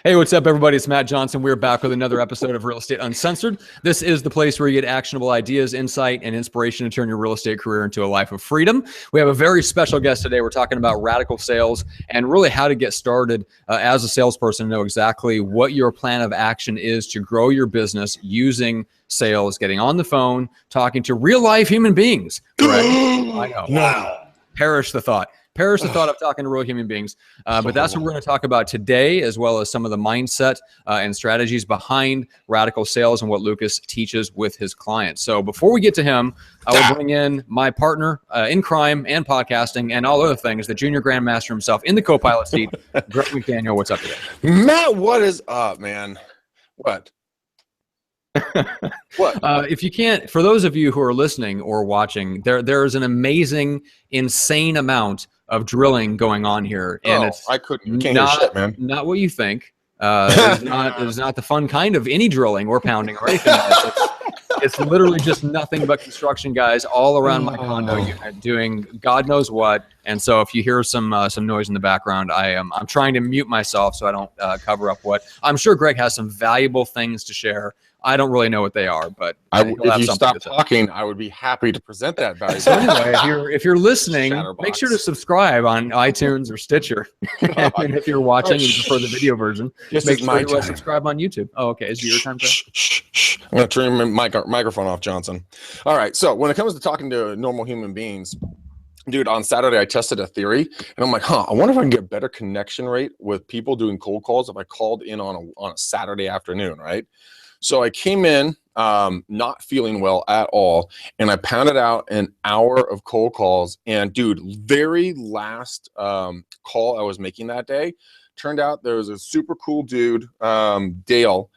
Hey, what's up, everybody? It's Matt Johnson. We're back with another episode of Real Estate Uncensored. This is the place where you get actionable ideas, insight, and inspiration to turn your real estate career into a life of freedom. We have a very special guest today. We're talking about radical sales and really how to get started as a salesperson, know exactly what your plan of action is to grow your business using sales, getting on the phone, talking to real life human beings. Correct? I know. Wow. Perish the thought of talking to real human beings. But that's what we're going to talk about today, as well as some of the mindset and strategies behind radical sales and what Lucas teaches with his clients. So before we get to him, I will bring in my partner in crime and podcasting and all other things, the junior grandmaster himself in the co-pilot seat, Greg McDaniel. What's up today? Matt, what is up, man? What? If you can't, for those of you who are listening or watching, there's an amazing, insane amount of drilling going on here, and can't hear shit, man. Not what you think. It's not the fun kind of any drilling or pounding or anything else. It's literally just nothing but construction guys all around my condo unit doing God knows what. And so if you hear some noise in the background, I'm trying to mute myself so I don't cover up what I'm sure Greg has some valuable things to share. I don't really know what they are, but if you stop talking, I would be happy to present that value. So anyway, if you're listening, make sure to subscribe on iTunes or Stitcher. And if you're watching and you prefer the video version, make sure to subscribe on YouTube. Oh, okay. Is it your time? I'm going to turn my microphone off, Johnson. All right. So when it comes to talking to normal human beings, dude, on Saturday, I tested a theory, and I'm like, I wonder if I can get a better connection rate with people doing cold calls if I called in on a Saturday afternoon, right? So I came in not feeling well at all, and I pounded out an hour of cold calls. And dude, very last call I was making that day, turned out there was a super cool dude, Dale.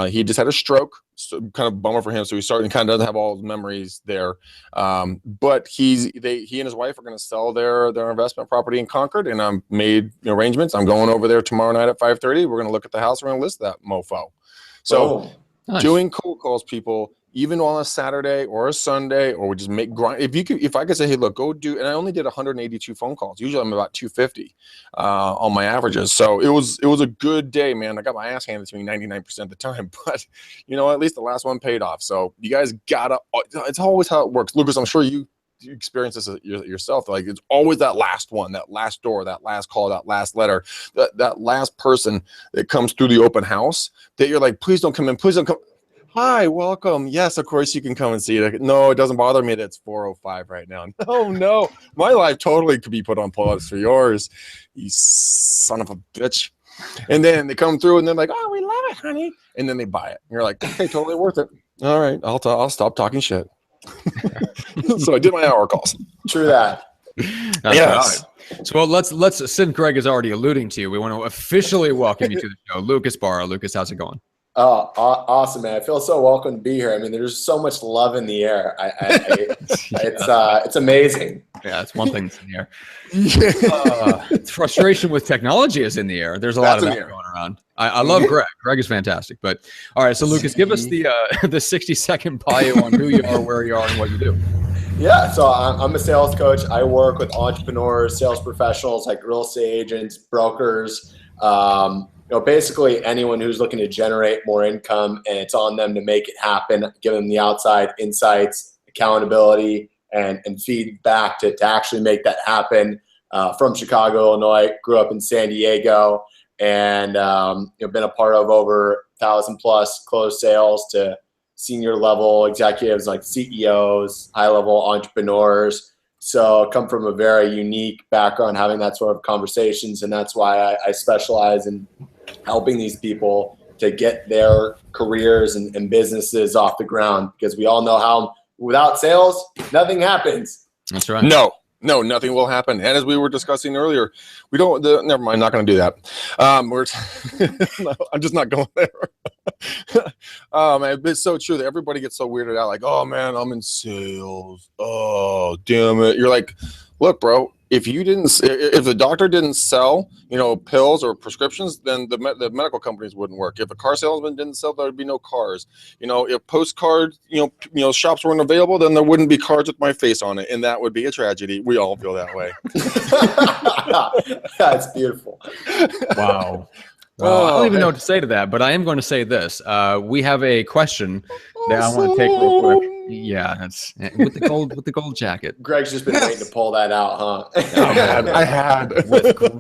He just had a stroke, so kind of bummer for him. So he kind of doesn't have all his memories there. But he and his wife are going to sell their investment property in Concord, and I'm made arrangements. I'm going over there tomorrow night at 5:30. We're going to look at the house. We're going to list that mofo. So. Nice. Doing cold calls, people, even on a Saturday or a Sunday, or we just make grind. If I could say, hey, look, go do, and I only did 182 phone calls. Usually I'm about 250 on my averages. So it was a good day, man. I got my ass handed to me 99% of the time, but at least the last one paid off. So you guys it's always how it works. Lucas, I'm sure you experience this yourself. Like, it's always that last one, that last door, that last call, that last letter, that last person that comes through the open house that you're like, please don't come in, please don't come. Hi, welcome. Yes, of course you can come and see it. No, it doesn't bother me that it's 4:05 right now. No, my life totally could be put on pause for yours, you son of a bitch. And then they come through and they're like, oh, we love it, honey. And then they buy it. And you're like, okay, totally worth it. All right, I'll stop talking shit. So I did my hour calls. True that. Yes. Right. So let's since Greg is already alluding to you, we want to officially welcome you to the show, Lucas Barra. Lucas, how's it going? Oh, awesome, man! I feel so welcome to be here. I mean, there's so much love in the air. It's amazing. Yeah, it's one thing that's in the air. Frustration with technology is in the air. There's a lot of that going around. I love Greg. Greg is fantastic. But all right, so Lucas, give us the 60-second bio on who you are, where you are, and what you do. Yeah, so I'm a sales coach. I work with entrepreneurs, sales professionals like real estate agents, brokers. Basically anyone who's looking to generate more income, and it's on them to make it happen, give them the outside insights, accountability, and feedback to actually make that happen. From Chicago, Illinois, grew up in San Diego, and been a part of over 1,000 plus closed sales to senior level executives like CEOs, high level entrepreneurs. So I come from a very unique background, having that sort of conversations, and that's why I specialize in helping these people to get their careers and businesses off the ground, because we all know how without sales, nothing happens. That's right. No, nothing will happen. And as we were discussing earlier, never mind, not going to do that. I'm just not going there. Man, it's so true that everybody gets so weirded out. Like, oh man, I'm in sales. Oh, damn it. You're like, look, bro, if the doctor didn't sell, pills or prescriptions, then the medical companies wouldn't work. If a car salesman didn't sell, there would be no cars. If postcard, shops weren't available, then there wouldn't be cards with my face on it, and that would be a tragedy. We all feel that way. That's beautiful. Wow. Well, I don't even know what to say to that, but I am going to say this. We have a question that I want to take real quick. Yeah, that's with the gold jacket. Greg's just been waiting to pull that out, huh? I had.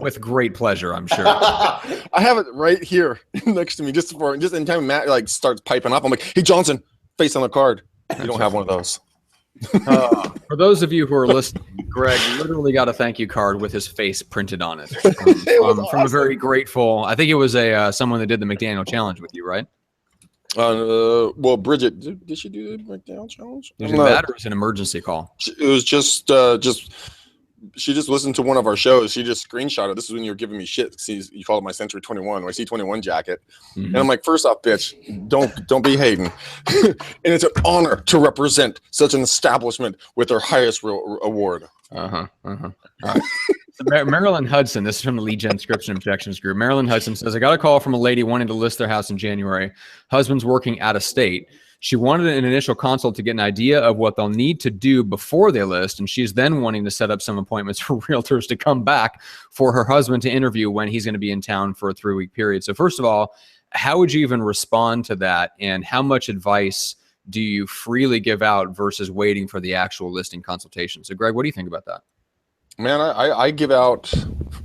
with great pleasure, I'm sure. I have it right here next to me, just in time Matt like starts piping up. I'm like, hey Johnson, face on the card. You don't have one of those. For those of you who are listening, Greg literally got a thank you card with his face printed on it. From a very grateful, I think it was someone that did the McDaniel challenge with you, right? Well, Bridget, did she do the McDaniel challenge? Was it that or was it an emergency call? It was just she just listened to one of our shows. She just screenshot it. This is when you were giving me shit. See, you call it my Century 21, my C21 jacket. Mm-hmm. And I'm like, first off, bitch, don't be hating. And it's an honor to represent such an establishment with their highest award. All right. So Marilyn Hudson, this is from the Lead Gen Scripts and Objections Group. Marilyn Hudson says, I got a call from a lady wanting to list their house in January. Husband's working out of state. She wanted an initial consult to get an idea of what they'll need to do before they list, and she's then wanting to set up some appointments for realtors to come back for her husband to interview when he's going to be in town for a 3-week period. So first of all, how would you even respond to that, and how much advice do you freely give out versus waiting for the actual listing consultation? So Greg, what do you think about that? Man, I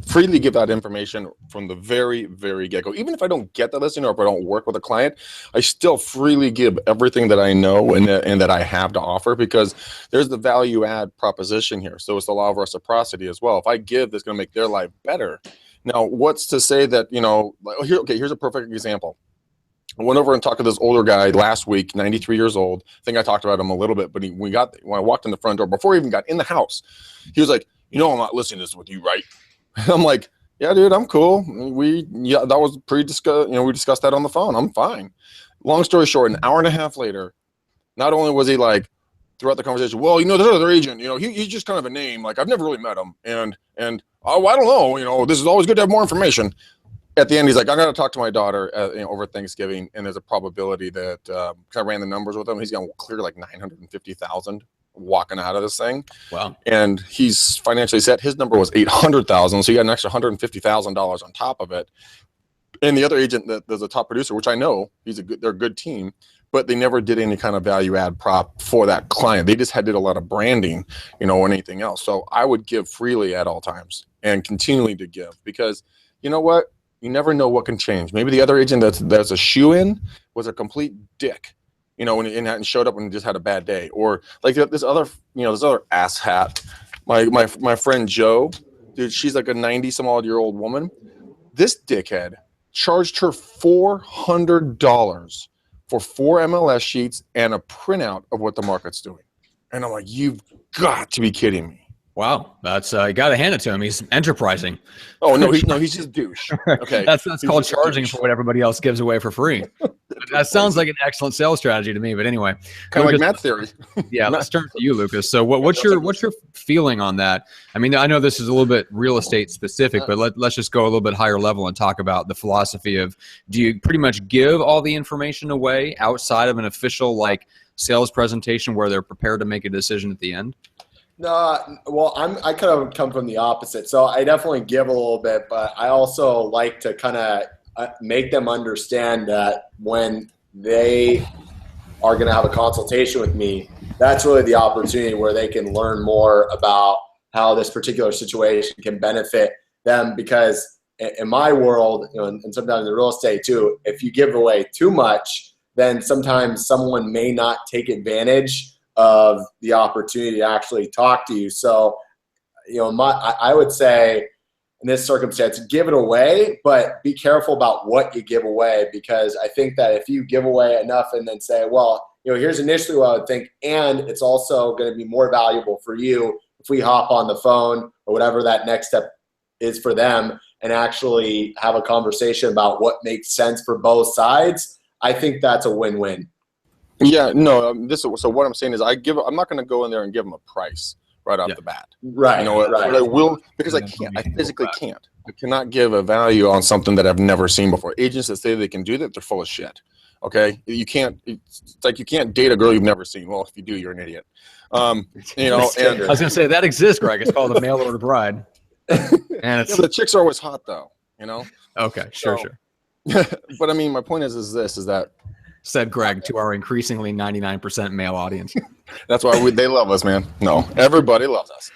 freely give out information from the very, very get-go. Even if I don't get the listing or if I don't work with a client, I still freely give everything that I know and that I have to offer, because there's the value add proposition here. So it's the law of reciprocity as well. If I give, that's going to make their life better. Now, what's to say that, here's a perfect example. I went over and talked to this older guy last week, 93 years old. I think I talked about him a little bit, but when I walked in the front door, before he even got in the house, he was like, I'm not listening to this with you, right? I'm like, yeah, dude, I'm cool. That was pre-discussed. We discussed that on the phone. I'm fine. Long story short, an hour and a half later, not only was he like, throughout the conversation, well, this other agent, he's just kind of a name. Like, I've never really met him. And oh, I don't know. This is always good to have more information. At the end, he's like, I got to talk to my daughter over Thanksgiving, and there's a probability that I ran the numbers with him. He's going to clear like $950,000 walking out of this thing. Wow. And he's financially set. His number was $800,000, so he got an extra $150,000 on top of it. And the other agent that there's a top producer, which I know, they're a good team, but they never did any kind of value add prop for that client. They just did a lot of branding, and anything else. So I would give freely at all times and continually to give, because you know what? You never know what can change. Maybe the other agent that's a shoe-in was a complete dick, and showed up and just had a bad day. Or like this other ass hat. My friend Joe, dude, she's like a 90-some-odd-year-old woman. This dickhead charged her $400 for 4 MLS sheets and a printout of what the market's doing. And I'm like, you've got to be kidding me. Wow, that's you got to hand it to him. He's enterprising. Oh no, he's just douche. Okay, that's called charging for what everybody else gives away for free. That sounds like an excellent sales strategy to me. But anyway, kind of like Matt's theory. Yeah, let's turn to you, Lucas. So what's your feeling on that? I mean, I know this is a little bit real estate specific, but let's just go a little bit higher level and talk about the philosophy of, do you pretty much give all the information away outside of an official like sales presentation where they're prepared to make a decision at the end? No, well, I kind of come from the opposite. So I definitely give a little bit, but I also like to kind of make them understand that when they are going to have a consultation with me, that's really the opportunity where they can learn more about how this particular situation can benefit them. Because in my world, and sometimes in real estate too, if you give away too much, then sometimes someone may not take advantage of the opportunity to actually talk to you. So, I would say in this circumstance, give it away, but be careful about what you give away, because I think that if you give away enough and then say, well, here's initially what I would think, and it's also going to be more valuable for you if we hop on the phone or whatever that next step is for them and actually have a conversation about what makes sense for both sides, I think that's a win-win. Yeah, no. So what I'm saying is, I'm not going to go in there and give them a price right off the bat. Right. But I will, because I can't. I physically can't. I cannot give a value on something that I've never seen before. Agents that say they can do that, they're full of shit. Okay, you can't. It's like you can't date a girl you've never seen. Well, if you do, you're an idiot. And I was going to say that exists, Greg. It's called a mail order bride. And the chicks are always hot, though. Okay, sure. But I mean, my point is that Said Greg to our increasingly 99% male audience. that's why they love us, man. No, everybody loves us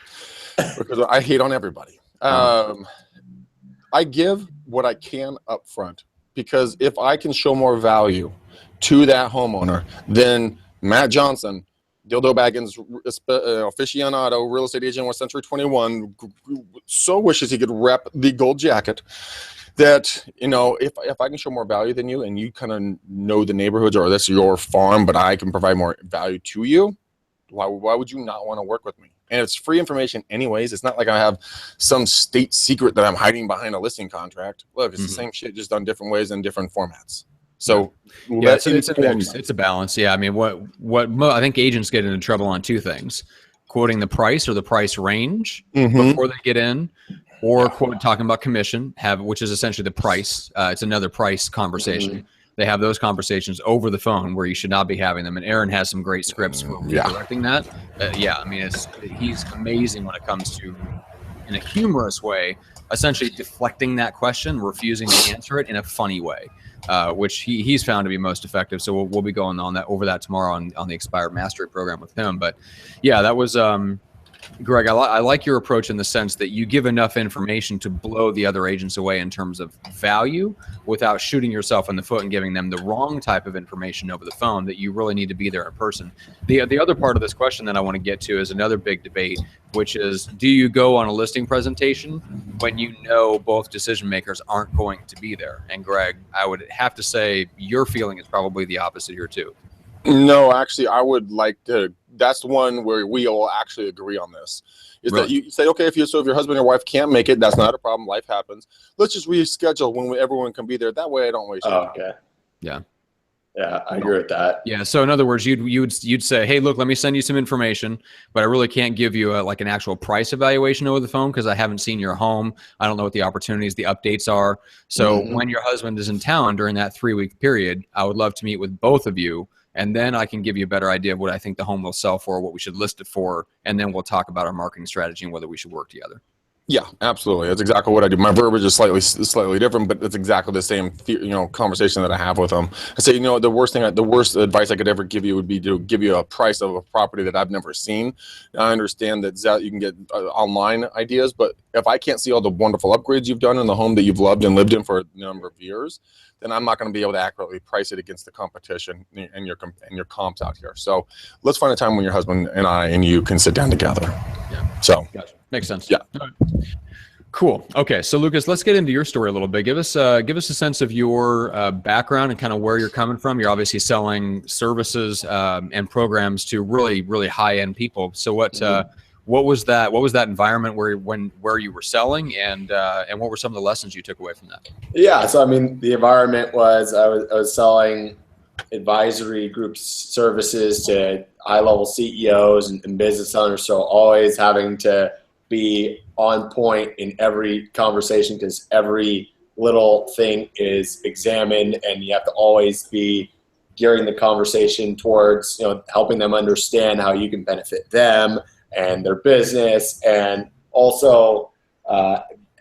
because I hate on everybody. I give what I can up front, because if I can show more value to that homeowner, then Matt Johnson, Dildo Baggins, aficionado, real estate agent, West Century 21, so wishes he could rep the gold jacket. That, you know, if I can show more value than you, and you kind of know the neighborhoods, or this is your farm, but I can provide more value to you, why would you not want to work with me? And it's free information anyways. It's not like I have some state secret that I'm hiding behind a listing contract. Look, it's the same shit, just done different ways and different formats. So yeah, it's a mix. It's a balance. Yeah, I mean, I think agents get into trouble on two things: quoting the price or the price range before they get in, or talking about commission, which is essentially the price. It's another price conversation. They have those conversations over the phone where you should not be having them. And Aaron has some great scripts for correcting that. I mean, he's amazing when it comes to, in a humorous way, essentially deflecting that question, refusing to answer it in a funny way, which he's found to be most effective. So we'll be going on over that tomorrow on the Expired Mastery program with him. But yeah, that was Greg, I like your approach in the sense that you give enough information to blow the other agents away in terms of value without shooting yourself in the foot and giving them the wrong type of information over the phone, that you really need to be there in person. The other part of this question that I want to get to is another big debate, which is, do you go on a listing presentation when you know both decision makers aren't going to be there? And Greg, I would have to say your feeling is probably the opposite here too. No, actually, I would like to. That's one where we all actually agree on this. Is that you say, okay, if your husband or wife can't make it, that's not a problem. Life happens. Let's just reschedule when everyone can be there. That way, I don't waste your time. Okay. Yeah. Yeah, I agree with that. Yeah. So in other words, you'd say, hey, look, let me send you some information, but I really can't give you like an actual price evaluation over the phone because I haven't seen your home. I don't know what the opportunities, the updates are. So when your husband is in town during that 3-week period, I would love to meet with both of you. And then I can give you a better idea of what I think the home will sell for, what we should list it for, and then we'll talk about our marketing strategy and whether we should work together. Yeah, absolutely. That's exactly what I do. My verbiage is slightly different, but it's exactly the same, conversation that I have with them. I say, the worst advice I could ever give you would be to give you a price of a property that I've never seen. I understand that you can get online ideas, but if I can't see all the wonderful upgrades you've done in the home that you've loved and lived in for a number of years, then I'm not going to be able to accurately price it against the competition and your comps out here. So let's find a time when your husband and I and you can sit down together. Yeah. So gotcha. Makes sense. Yeah. All right. Cool. Okay. So Lucas, let's get into your story a little bit. Give us a sense of your background and kind of where you're coming from. You're obviously selling services and programs to really, really high end people. So what was that environment where you were selling, and what were some of the lessons you took away from that? Yeah, so I mean, the environment was I was selling advisory group services to high-level CEOs and business owners, so always having to be on point in every conversation because every little thing is examined, and you have to always be gearing the conversation towards helping them understand how you can benefit them and their business, and also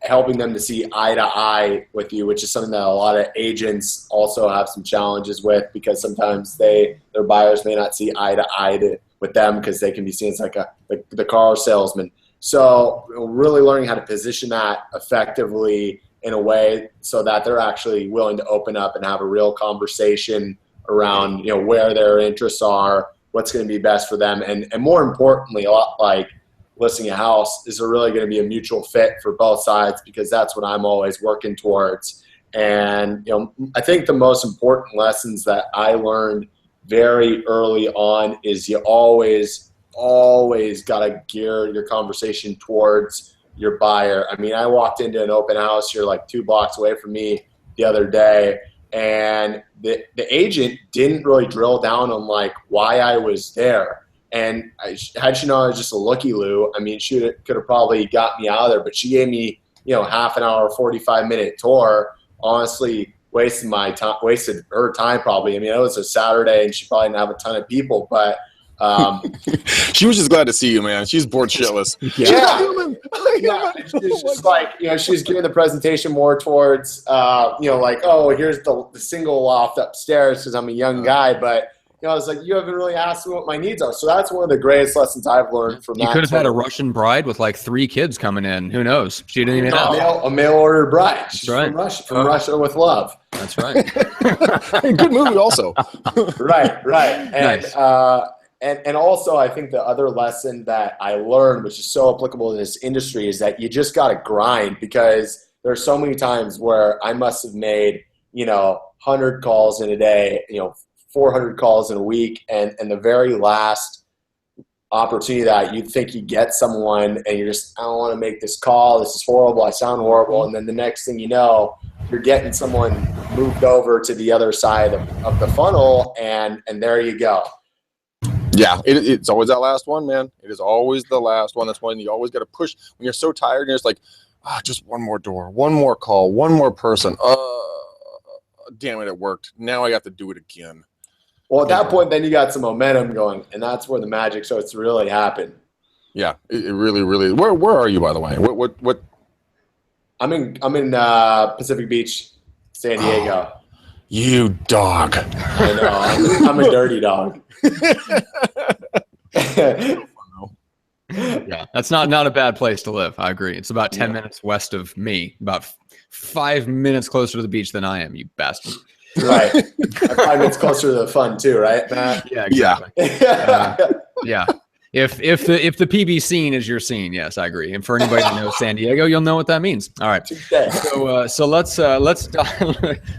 helping them to see eye to eye with you, which is something that a lot of agents also have some challenges with, because sometimes their buyers may not see eye to eye with them because they can be seen as like the car salesman. So really learning how to position that effectively in a way so that they're actually willing to open up and have a real conversation around where their interests are, what's going to be best for them, and more importantly, a lot like listing a house, is really going to be a mutual fit for both sides, because that's what I'm always working towards. And I think the most important lessons that I learned very early on is you always got to gear your conversation towards your buyer. I mean, I walked into an open house here like 2 blocks away from me the other day, and the agent didn't really drill down on like why I was there. And had she known I was just a looky-loo, I mean, she could have probably got me out of there. But she gave me, half an hour, 45-minute tour. Honestly, wasted her time probably. I mean, it was a Saturday, and she probably didn't have a ton of people. But She was just glad to see you, man. She's bored shitless. Yeah. She's not human. She's just like, she's giving the presentation more towards, like, oh, here's the single loft upstairs because I'm a young guy. But, I was like, you haven't really asked me what my needs are. So that's one of the greatest lessons I've learned from that. You could have had a Russian bride with like 3 kids coming in. Who knows? She didn't even know. A mail order bride. She's right. From Russia with love. That's right. Good movie also. Right. And, Nice. And also, I think the other lesson that I learned, which is so applicable in this industry, is that you just got to grind, because there are so many times where I must have made, 100 calls in a day, 400 calls in a week, and the very last opportunity that you'd think you get someone and you're just, I don't want to make this call, this is horrible, I sound horrible, and then the next thing you know, you're getting someone moved over to the other side of the funnel, and there you go. Yeah, it's always that last one, man. It is always the last one. That's when you always got to push. When you're so tired, you're just like, just one more door, one more call, one more person. Damn it, it worked. Now I have to do it again. Well, at that point, then you got some momentum going, and that's where the magic starts to really happen. Yeah, it really, really. Where are you, by the way? What? I'm in Pacific Beach, San Diego. You dog. I know. I'm a dirty dog. Yeah, that's not a bad place to live. I agree. It's about 10 minutes west of me, about 5 minutes closer to the beach than I am, you bastard. Right. 5 minutes closer to the fun too, right, Matt? Yeah, exactly. Yeah. If the PB scene is your scene, yes, I agree. And for anybody that knows San Diego, you'll know what that means. All right. So let's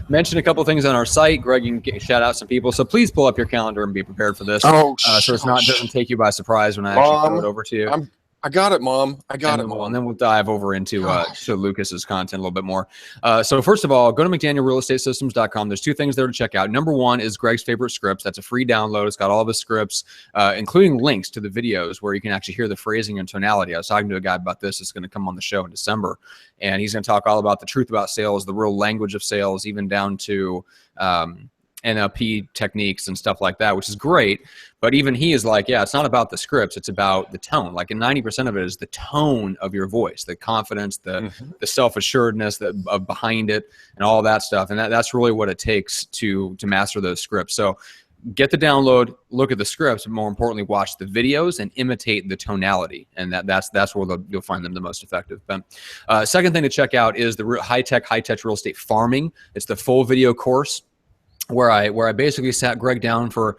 mention a couple things on our site. Greg, you can shout out some people. So please pull up your calendar and be prepared for this. So it doesn't take you by surprise when I actually throw it over to you. I got it, Mom. I got it, Mom. And then we'll dive over into to Lucas's content a little bit more. So first of all, go to McDanielRealEstateSystems.com. There's 2 things there to check out. Number 1 is Greg's favorite scripts. That's a free download. It's got all of his scripts, including links to the videos where you can actually hear the phrasing and tonality. I was talking to a guy about this. It's going to come on the show in December, and he's going to talk all about the truth about sales, the real language of sales, even down to NLP techniques and stuff like that, which is great. But even he is like, yeah, it's not about the scripts. It's about the tone. Like, and 90% of it is the tone of your voice, the confidence, the self-assuredness behind it, and all that stuff. And that's really what it takes to master those scripts. So get the download, look at the scripts, and more importantly, watch the videos and imitate the tonality. And that's where you'll find them the most effective. But second thing to check out is the high-touch real estate farming. It's the full video course where I basically sat Greg down for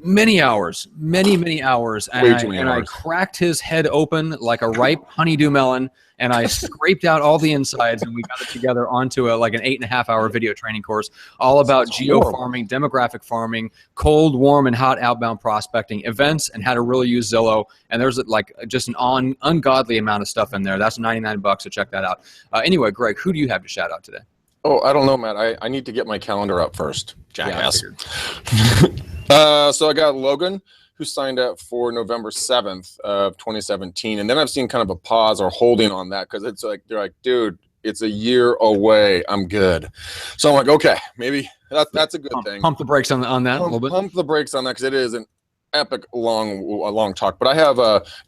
many hours, many hours, and I cracked his head open like a ripe honeydew melon, and I scraped out all the insides, and we got it together onto an 8.5-hour video training course all about geo-farming, demographic farming, cold, warm, and hot outbound prospecting, events, and how to really use Zillow. And there's just an ungodly amount of stuff in there. That's $99, so check that out. Anyway, Greg, who do you have to shout out today? Oh, I don't know, Matt. I need to get my calendar up first. Jackass. So I got Logan, who signed up for November 7th of 2017. And then I've seen kind of a pause or holding on that, because it's like, they're like, dude, it's a year away. I'm good. So I'm like, okay, maybe that's a good thing. Pump the brakes on that a little bit. Pump the brakes on that, because it is an epic long talk. But I have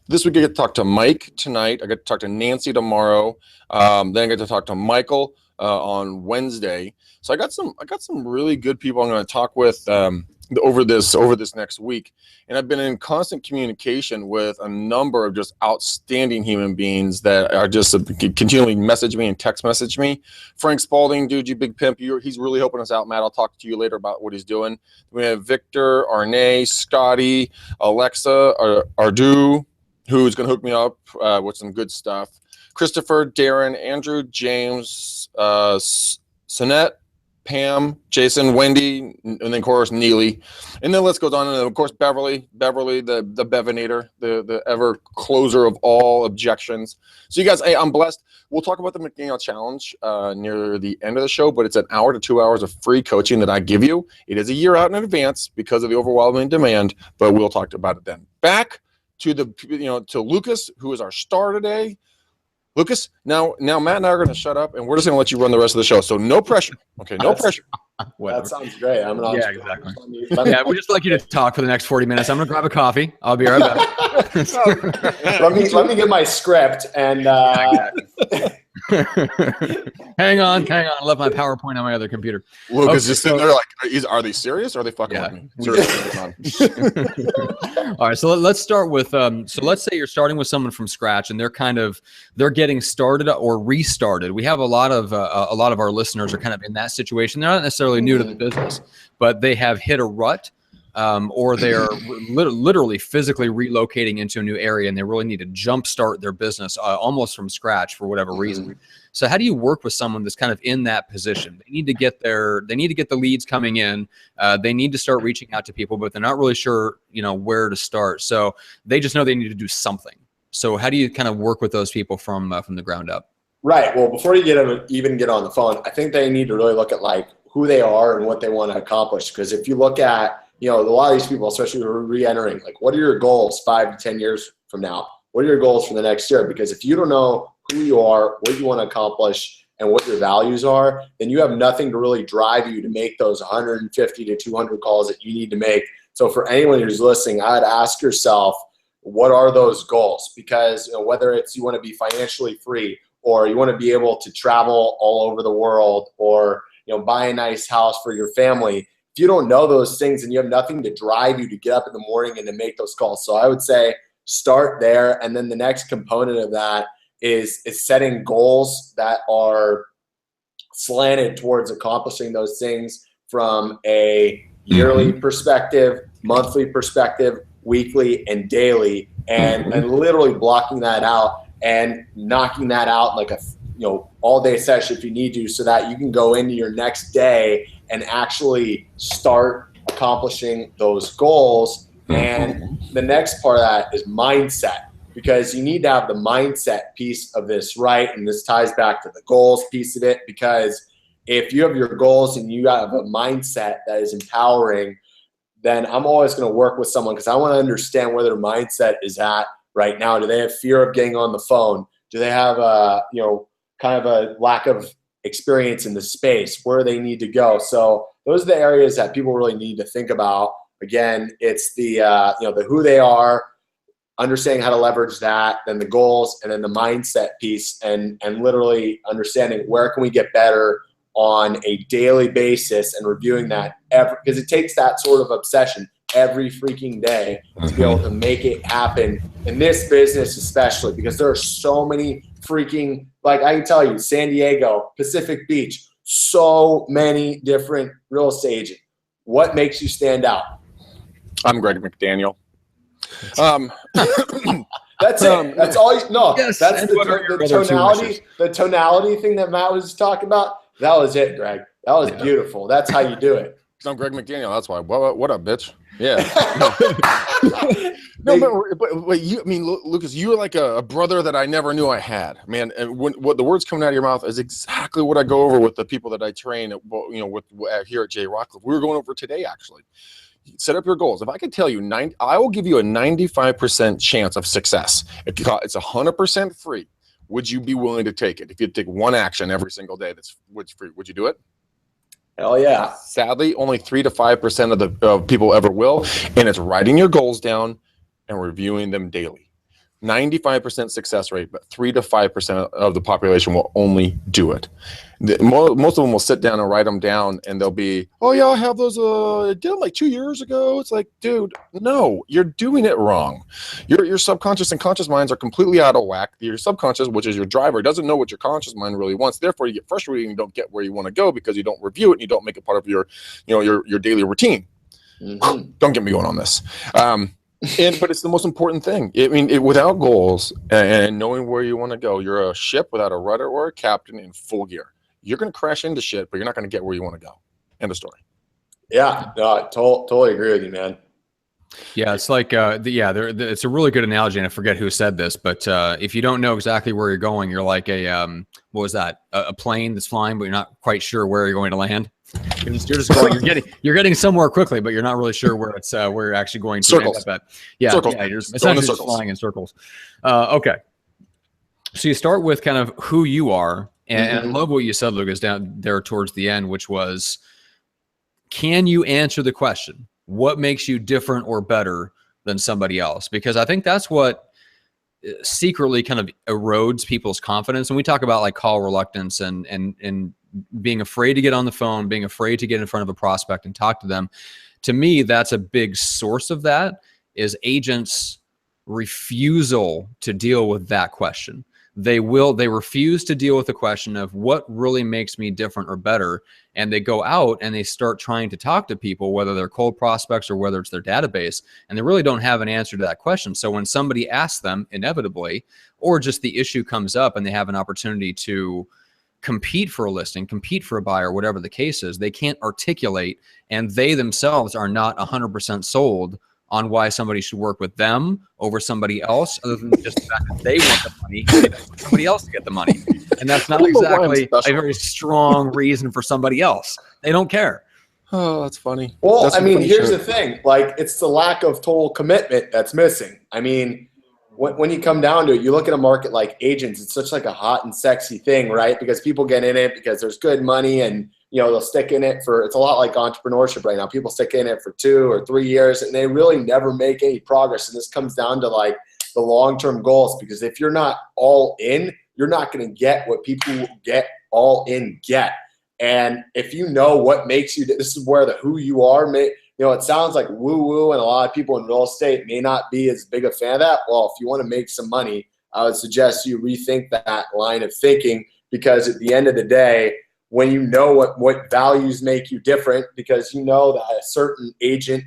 this week I get to talk to Mike tonight. I get to talk to Nancy tomorrow. Then I get to talk to Michael on Wednesday. So I got some really good people I'm going to talk with over this next week. And I've been in constant communication with a number of just outstanding human beings that are just continually message me and text message me. Frank Spalding, dude, you big pimp. He's really helping us out, Matt. I'll talk to you later about what he's doing. We have Victor, Arne, Scotty, Alexa, Ardu, who's going to hook me up with some good stuff. Christopher, Darren, Andrew, James, Sonette, Pam, Jason, Wendy, and then of course Neely, and then the list goes on. And then of course Beverly, the Bevinator, the ever closer of all objections. So you guys, hey, I'm blessed. We'll talk about the McDaniel Challenge near the end of the show, but it's an hour to 2 hours of free coaching that I give you. It is a year out in advance because of the overwhelming demand, but we'll talk about it then. Back to to Lucas, who is our star today. Lucas, now Matt and I are going to shut up, and we're just going to let you run the rest of the show. So no pressure. Okay, no pressure. That sounds great. I'm an entrepreneur. Exactly. Yeah, we just like you to talk for the next 40 minutes. I'm going to grab a coffee. I'll be right back. let me get my script and hang on. I left my PowerPoint on my other computer. Lucas just sitting there like, are they serious? Or are they fucking with me? Seriously, all right, so let's start with so let's say you're starting with someone from scratch and they're getting started or restarted. We have a lot of our listeners are kind of in that situation. They're not necessarily new to the business, but they have hit a rut. Or they're literally physically relocating into a new area and they really need to jumpstart their business almost from scratch for whatever reason. So how do you work with someone that's kind of in that position? They need to get the leads coming in. They need to start reaching out to people, but they're not really sure, where to start. So they just know they need to do something. So how do you kind of work with those people from the ground up? Right. Well, before you even get on the phone, I think they need to really look at like who they are and what they want to accomplish. Because if you look at a lot of these people, especially who are re-entering, like what are your goals 5 to 10 years from now? What are your goals for the next year? Because if you don't know who you are, what you want to accomplish, and what your values are, then you have nothing to really drive you to make those 150 to 200 calls that you need to make. So for anyone who's listening, I'd ask yourself, what are those goals? Because whether it's you want to be financially free or you want to be able to travel all over the world or buy a nice house for your family, if you don't know those things and you have nothing to drive you to get up in the morning and to make those calls. So I would say start there. And then the next component of that is setting goals that are slanted towards accomplishing those things from a yearly perspective, monthly perspective, weekly and daily, and literally blocking that out and knocking that out like a all day session if you need to, so that you can go into your next day and actually start accomplishing those goals. And the next part of that is mindset, because you need to have the mindset piece of this right. And this ties back to the goals piece of it, because if you have your goals and you have a mindset that is empowering, then I'm always going to work with someone because I want to understand where their mindset is at right now. Do they have fear of getting on the phone? Do they have kind of a lack of experience in the space? Where they need to go? So those are the areas that people really need to think about. Again, it's the the who they are, understanding how to leverage that, then the goals, and then the mindset piece, and literally understanding where can we get better on a daily basis and reviewing that because it takes that sort of obsession every freaking day to be able to make it happen in this business, especially because there are so many freaking, like I can tell you, San Diego, Pacific Beach, so many different real estate agents. What makes you stand out? I'm Greg McDaniel. That's it. That's all you know. Yes, that's the tonality thing that Matt was talking about. That was it, Greg. That was beautiful. That's how you do it. I'm Greg McDaniel. That's why. What up, bitch? Yeah. No, but you, Lucas, you're like a brother that I never knew I had, man. And what the words coming out of your mouth is exactly what I go over with the people that I train, here at J Rockcliffe. We were going over today, actually. Set up your goals. If I could tell you, I will give you a 95% chance of success. It's 100% free. Would you be willing to take it? If you take one action every single day that's free, would you do it? Hell yeah. Sadly, only 3 to 5% of people ever will, and it's writing your goals down and reviewing them daily. 95% success rate, but 3 to 5% of the population will only do it. Most of them will sit down and write them down, and they'll be, oh yeah, I have those. I did them like 2 years ago. It's like, dude, no, you're doing it wrong. Your subconscious and conscious minds are completely out of whack. Your subconscious, which is your driver, doesn't know what your conscious mind really wants. Therefore, you get frustrated and you don't get where you want to go because you don't review it and you don't make it part of your daily routine. Don't get me going on this. But it's the most important thing. Without goals and knowing where you want to go, you're a ship without a rudder or a captain in full gear. You're going to crash into shit, but you're not going to get where you want to go. End of story. Yeah, no, totally agree with you, man. Yeah, it's like, it's a really good analogy, and I forget who said this, but if you don't know exactly where you're going, you're like what was that? A plane that's flying, but you're not quite sure where you're going to land. You're just going. You're getting somewhere quickly, but you're not really sure where you're actually going to circles. End up at. Yeah, circles. You're essentially just flying in circles. Okay. So you start with kind of who you are. And I Mhm. love what you said, Lucas, down there towards the end, which was, can you answer the question, what makes you different or better than somebody else? Because I think that's what secretly kind of erodes people's confidence. And we talk about like call reluctance and being afraid to get on the phone, being afraid to get in front of a prospect and talk to them. To me, that's a big source of that, is agents' refusal to deal with that question. They refuse to deal with the question of what really makes me different or better. And they go out and they start trying to talk to people, whether they're cold prospects or whether it's their database, and they really don't have an answer to that question. So when somebody asks them, inevitably, or just the issue comes up and they have an opportunity to compete for a listing, compete for a buyer, whatever the case is, they can't articulate, and they themselves are not 100% sold on why somebody should work with them over somebody else, other than just the fact that they want the money and they don't want somebody else to get the money. And that's not exactly a very strong reason for somebody else. They don't care. Oh, that's funny. Well, That's I mean, funny here's shit. the thing. Like, it's the lack of total commitment that's missing. I mean, when you come down to it, you look at a market like agents, it's such like a hot and sexy thing, right? Because people get in it because there's good money, and, you know, they'll stick in it for, it's a lot like entrepreneurship right now. People stick in it for 2 or 3 years and they really never make any progress. And this comes down to like the long-term goals, because if you're not all in, you're not going to get what people who get all in get. And if you know what makes you, this is where the who you are, you know, it sounds like woo-woo, and a lot of people in real estate may not be as big a fan of that. Well, if you want to make some money, I would suggest you rethink that line of thinking, because at the end of the day, when you know what values make you different, because you know that a certain agent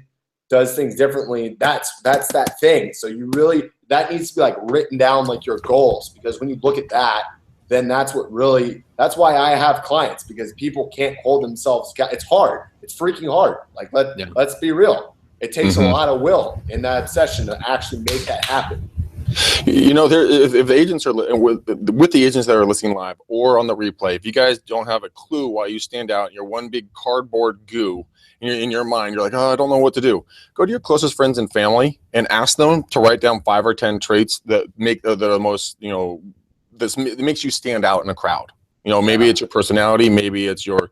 does things differently, that's that thing. So you really, that needs to be like written down like your goals, because when you look at that, then that's why I have clients, because people can't hold themselves. It's hard. It's freaking hard. Like, let's be real. It takes a lot of will in that session to actually make that happen. You know, if the agents are with the agents that are listening live or on the replay, if you guys don't have a clue why you stand out, you're one big cardboard goo in your mind, you're like, oh, I don't know what to do. Go to your closest friends and family and ask them to write down 5 or 10 traits that make the most, you know, that makes you stand out in a crowd. You know, maybe it's your personality, maybe it's your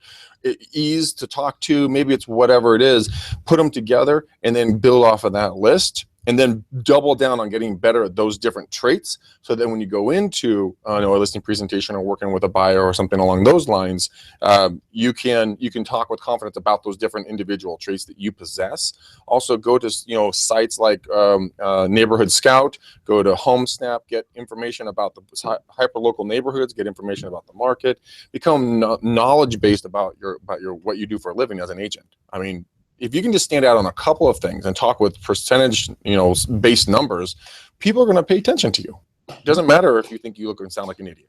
ease to talk to, maybe it's whatever it is. Put them together and then build off of that list, and then double down on getting better at those different traits. So then when you go into a listing presentation or working with a buyer or something along those lines, you can talk with confidence about those different individual traits that you possess. Also, go to sites like Neighborhood Scout, go to HomeSnap, get information about the hyper-local neighborhoods, get information about the market, become knowledge-based about what you do for a living as an agent. I mean, if you can just stand out on a couple of things and talk with percentage, based numbers, people are going to pay attention to you. It doesn't matter if you think you look and sound like an idiot.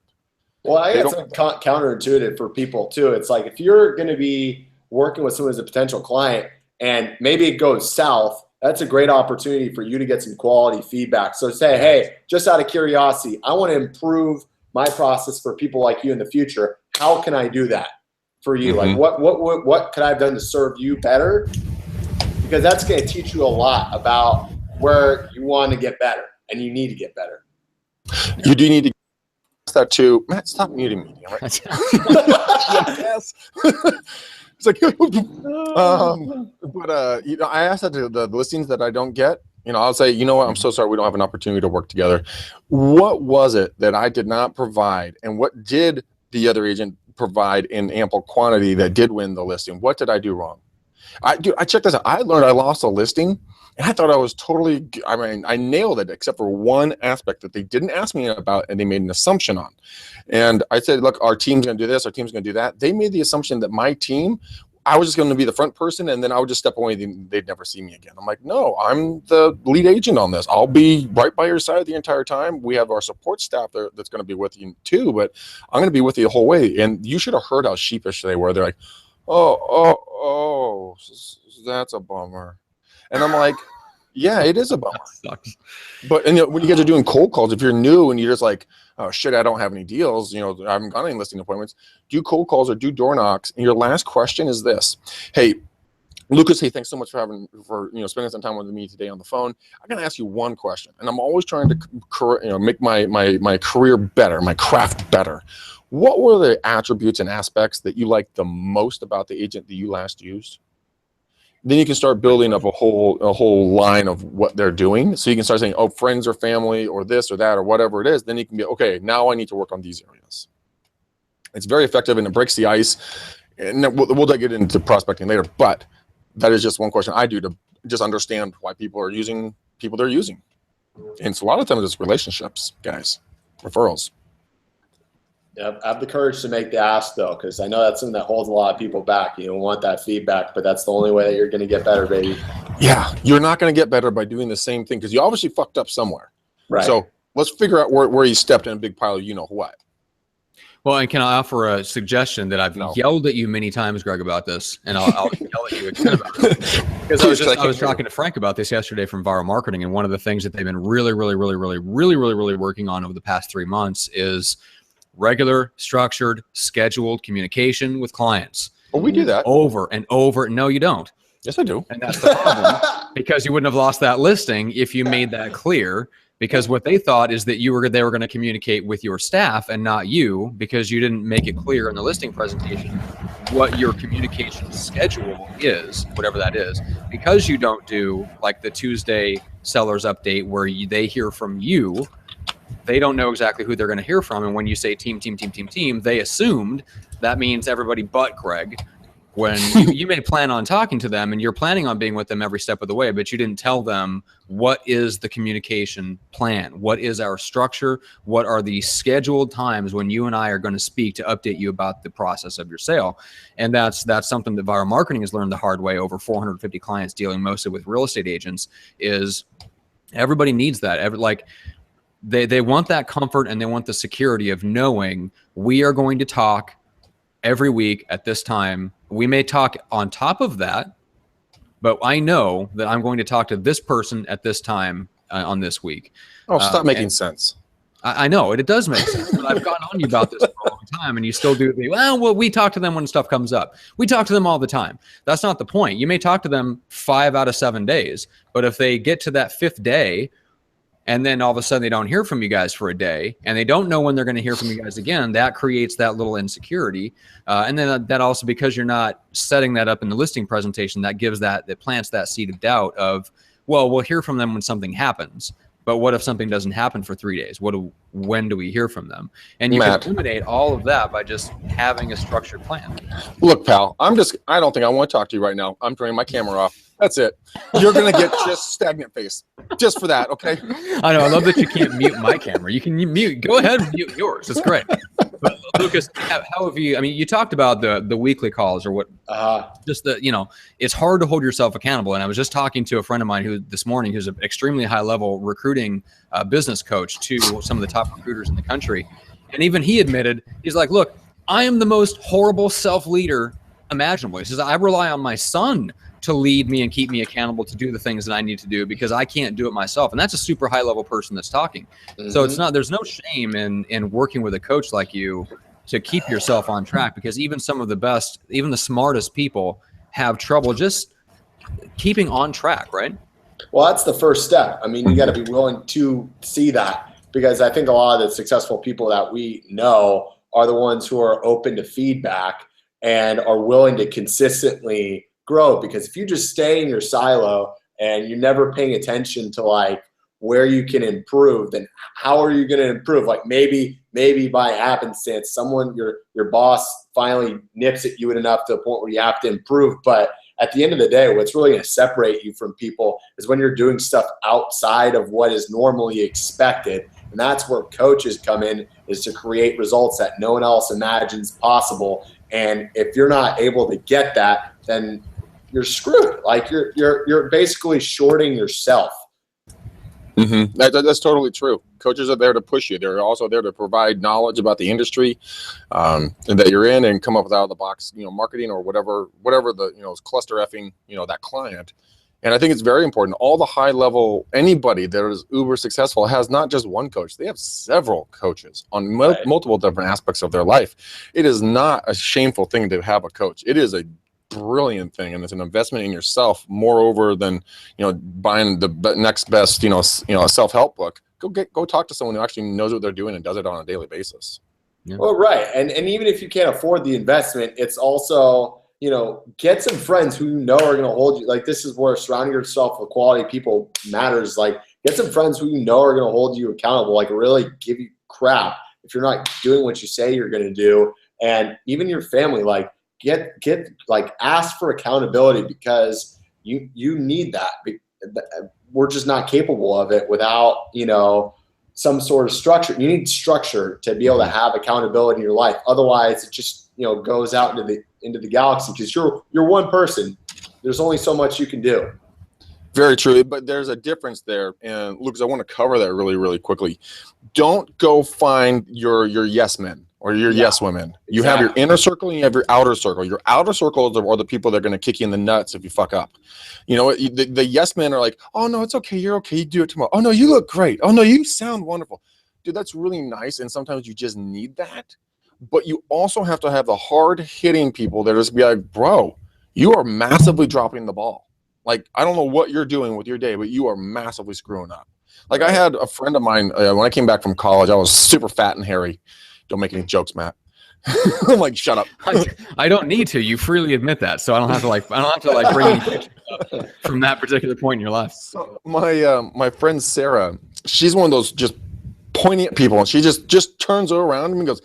Well, I guess it's counterintuitive for people too. It's like, if you're going to be working with someone as a potential client and maybe it goes south, that's a great opportunity for you to get some quality feedback. So say, hey, just out of curiosity, I want to improve my process for people like you in the future. How can I do that for you? Like, what could I have done to serve you better? Because that's going to teach you a lot about where you want to get better and you need to get better. You do need to ask that too. Matt, stop muting me. Right? Yes. It's like, I asked that to the listings that I don't get. I'll say, you know what, I'm so sorry we don't have an opportunity to work together. What was it that I did not provide, and what did the other agent provide in ample quantity that did win the listing? What did I do wrong? I checked this out. I learned I lost a listing, and I thought I was totally, I nailed it, except for one aspect that they didn't ask me about, and they made an assumption on. And I said, look, our team's going to do this, our team's going to do that. They made the assumption that my team, I was just going to be the front person, and then I would just step away, and they'd never see me again. I'm like, no, I'm the lead agent on this. I'll be right by your side the entire time. We have our support staff there that's going to be with you too, but I'm going to be with you the whole way. And you should have heard how sheepish they were. They're like, oh, that's a bummer. And I'm like, yeah, it is a bummer. That sucks. But when you guys are doing cold calls, if you're new and you're just like, oh shit, I don't have any deals, I haven't got any listing appointments, do cold calls or do door knocks. And your last question is this: hey, Lucas, hey, thanks so much for spending some time with me today on the phone. I'm going to ask you one question, and I'm always trying to make my career better, my craft better. What were the attributes and aspects that you liked the most about the agent that you last used? Then you can start building up a whole line of what they're doing. So you can start saying, oh, friends or family or this or that or whatever it is. Then you can be, okay, now I need to work on these areas. It's very effective and it breaks the ice. And we'll get into prospecting later, but that is just one question I do to just understand why people are using people they're using. And so a lot of times it's relationships, guys, referrals. Yeah, have the courage to make the ask, though, because I know that's something that holds a lot of people back. You don't want that feedback, but that's the only way that you're going to get better, baby. Yeah, you're not going to get better by doing the same thing because you obviously fucked up somewhere. Right. So let's figure out where you stepped in a big pile of you know what. Well, and can I offer a suggestion that I've yelled at you many times, Greg, about this, and I'll yell at you again about it. Because I was talking to Frank about this yesterday from Viral Marketing, and one of the things that they've been really working on over the past 3 months is regular, structured, scheduled communication with clients. Well, we do that over and over. No, you don't. Yes, I do. And that's the problem because you wouldn't have lost that listing if you made that clear. Because what they thought is that they were going to communicate with your staff and not you, because you didn't make it clear in the listing presentation what your communication schedule is, whatever that is. Because you don't do like the Tuesday sellers update where they hear from you, they don't know exactly who they're going to hear from. And when you say team, they assumed that means everybody but Greg. When you may plan on talking to them and you're planning on being with them every step of the way, but you didn't tell them what is the communication plan, what is our structure, what are the scheduled times when you and I are going to speak to update you about the process of your sale. And that's something that Viral Marketing has learned the hard way. Over 450 clients dealing mostly with real estate agents is everybody needs that. They want that comfort and they want the security of knowing we are going to talk every week at this time. We may talk on top of that, but I know that I'm going to talk to this person at this time on this week. Oh, stop making sense. I know it does make sense, but I've gotten on you about this for a long time, and you still do the, well, we talk to them when stuff comes up. We talk to them all the time. That's not the point. You may talk to them 5 out of 7 days, but if they get to that 5th day, and then all of a sudden they don't hear from you guys for a day, and they don't know when they're going to hear from you guys again, that creates that little insecurity. And then that also, because you're not setting that up in the listing presentation, that plants that seed of doubt of, well, we'll hear from them when something happens. But what if something doesn't happen for 3 days? When do we hear from them? And you can eliminate all of that by just having a structured plan. Look, pal, I don't think I want to talk to you right now. I'm turning my camera off. That's it. You're going to get just stagnant face just for that. Okay. I know. I love that you can't mute my camera. You can mute. Go ahead and mute yours. It's great. But Lucas, how have you, you talked about the weekly calls or what, just it's hard to hold yourself accountable. And I was just talking to a friend of mine this morning, who's an extremely high level recruiting business coach to some of the top recruiters in the country. And even he admitted, he's like, look, I am the most horrible self-leader imaginable. He says, I rely on my son to lead me and keep me accountable to do the things that I need to do because I can't do it myself. And that's a super high level person that's talking. Mm-hmm. So there's no shame in working with a coach like you to keep yourself on track, because even some of the best, even the smartest people have trouble just keeping on track, right? Well, that's the first step. You got to be willing to see that, because I think a lot of the successful people that we know are the ones who are open to feedback and are willing to consistently grow. Because if you just stay in your silo and you're never paying attention to where you can improve, then how are you going to improve? Maybe by happenstance, your boss finally nips at you enough to a point where you have to improve. But at the end of the day, what's really going to separate you from people is when you're doing stuff outside of what is normally expected. And that's where coaches come in, is to create results that no one else imagines possible. And if you're not able to get that, then you're screwed. You're basically shorting yourself. Mm-hmm. That's totally true. Coaches are there to push you. They're also there to provide knowledge about the industry that you're in, and come up with out of the box, marketing or whatever the cluster effing, that client. And I think it's very important. All the high level, anybody that is uber successful has not just one coach. They have several coaches on multiple different aspects of their life. It is not a shameful thing to have a coach. It is a brilliant thing, and it's an investment in yourself moreover than, buying the next best, self-help book. Go talk to someone who actually knows what they're doing and does it on a daily basis. Yeah. Well, right. And even if you can't afford the investment, it's also, get some friends who are going to hold you. Like, this is where surrounding yourself with quality people matters. Like, get some friends who are going to hold you accountable, like really give you crap if you're not doing what you say you're going to do. And even your family, like, get ask for accountability, because you need that. We're just not capable of it without, some sort of structure. You need structure to be able to have accountability in your life. Otherwise, it just, goes out into the galaxy, because you're one person. There's only so much you can do. Very true, but there's a difference there. And Lucas, I want to cover that really, really quickly. Don't go find your yes men or your yes women. You have your inner circle and you have your outer circle. Your outer circle are the people that are going to kick you in the nuts if you fuck up. The yes men are like, oh no, it's okay. You're okay. You do it tomorrow. Oh no, you look great. Oh no, you sound wonderful. Dude, that's really nice. And sometimes you just need that. But you also have to have the hard hitting people that are just be like, bro, you are massively dropping the ball. Like, I don't know what you're doing with your day, but you are massively screwing up. Like, I had a friend of mine, when I came back from college, I was super fat and hairy. Don't make any jokes, Matt. I'm like, shut up. I don't need to. You freely admit that, so I don't have to bring any pictures up from that particular point in your life. So my friend Sarah, she's one of those just pointing at people, and she just turns around and goes,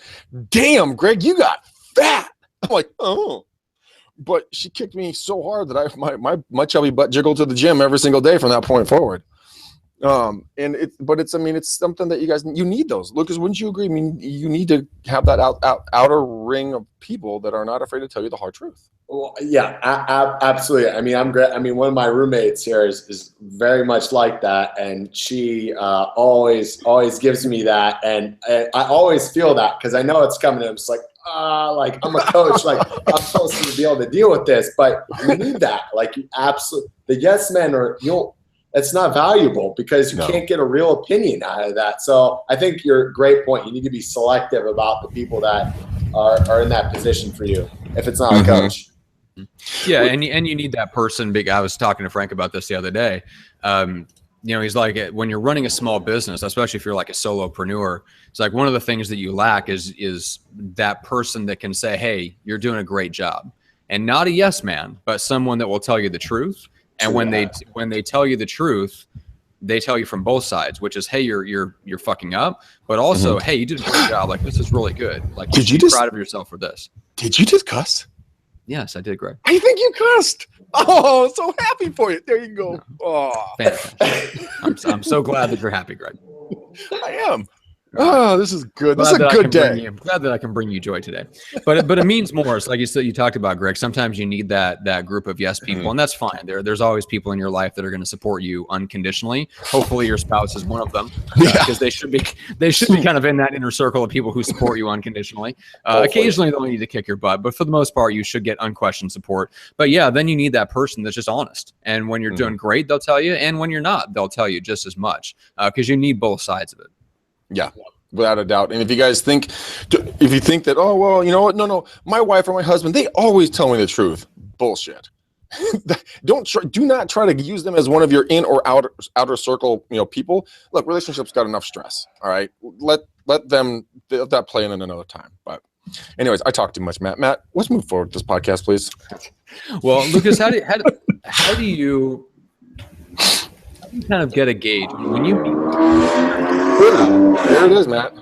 "Damn, Greg, you got fat." I'm like, oh. But she kicked me so hard that my chubby butt jiggled to the gym every single day from that point forward. It's something that you need those. Lucas, wouldn't you agree? I mean, you need to have that outer ring of people that are not afraid to tell you the hard truth. Well, yeah, absolutely. I mean, I'm great. I mean, one of my roommates here is very much like that, and she always gives me that, and I always feel that, because I know it's coming. And I'm just like I'm a coach, like I'm supposed to be able to deal with this, but you need that. Like, you absolutely, the yes men it's not valuable, because you can't get a real opinion out of that. So I think you're a great point. You need to be selective about the people that are in that position for you, if it's not a coach. Yeah, and you need that person. I was talking to Frank about this the other day. He's like, when you're running a small business, especially if you're like a solopreneur, it's like one of the things that you lack is that person that can say, hey, you're doing a great job. And not a yes man, but someone that will tell you the truth. And when they tell you the truth, they tell you from both sides, which is, hey, you're fucking up, but also, hey, you did a great job. Like, this is really good. Like, you should be proud of yourself for this. Did you just cuss? Yes, I did, Greg. I think you cussed. Oh, so happy for you. There you go. Oh, fantastic. I'm so glad that you're happy, Greg. I am. Oh, this is good. This is a good day. I'm glad that I can bring you joy today. But it means more. It's like you talked about, Greg. Sometimes you need that group of yes people, and that's fine. There's always people in your life that are going to support you unconditionally. Hopefully, your spouse is one of them, because they should be kind of in that inner circle of people who support you unconditionally. Occasionally, they'll need to kick your butt, but for the most part, you should get unquestioned support. But yeah, then you need that person that's just honest. And when you're doing great, they'll tell you, and when you're not, they'll tell you just as much, because you need both sides of it. Yeah, without a doubt. And if you think that, oh, well, you know what? No, my wife or my husband, they always tell me the truth. Bullshit. Do not try to use them as one of your in or outer circle, people. Look, relationships got enough stress. All right. Let that play in another time. But anyways, I talk too much, Matt. Matt, let's move forward with this podcast, please. Well, Lucas, how do you kind of get a gauge when you there it is, Matt.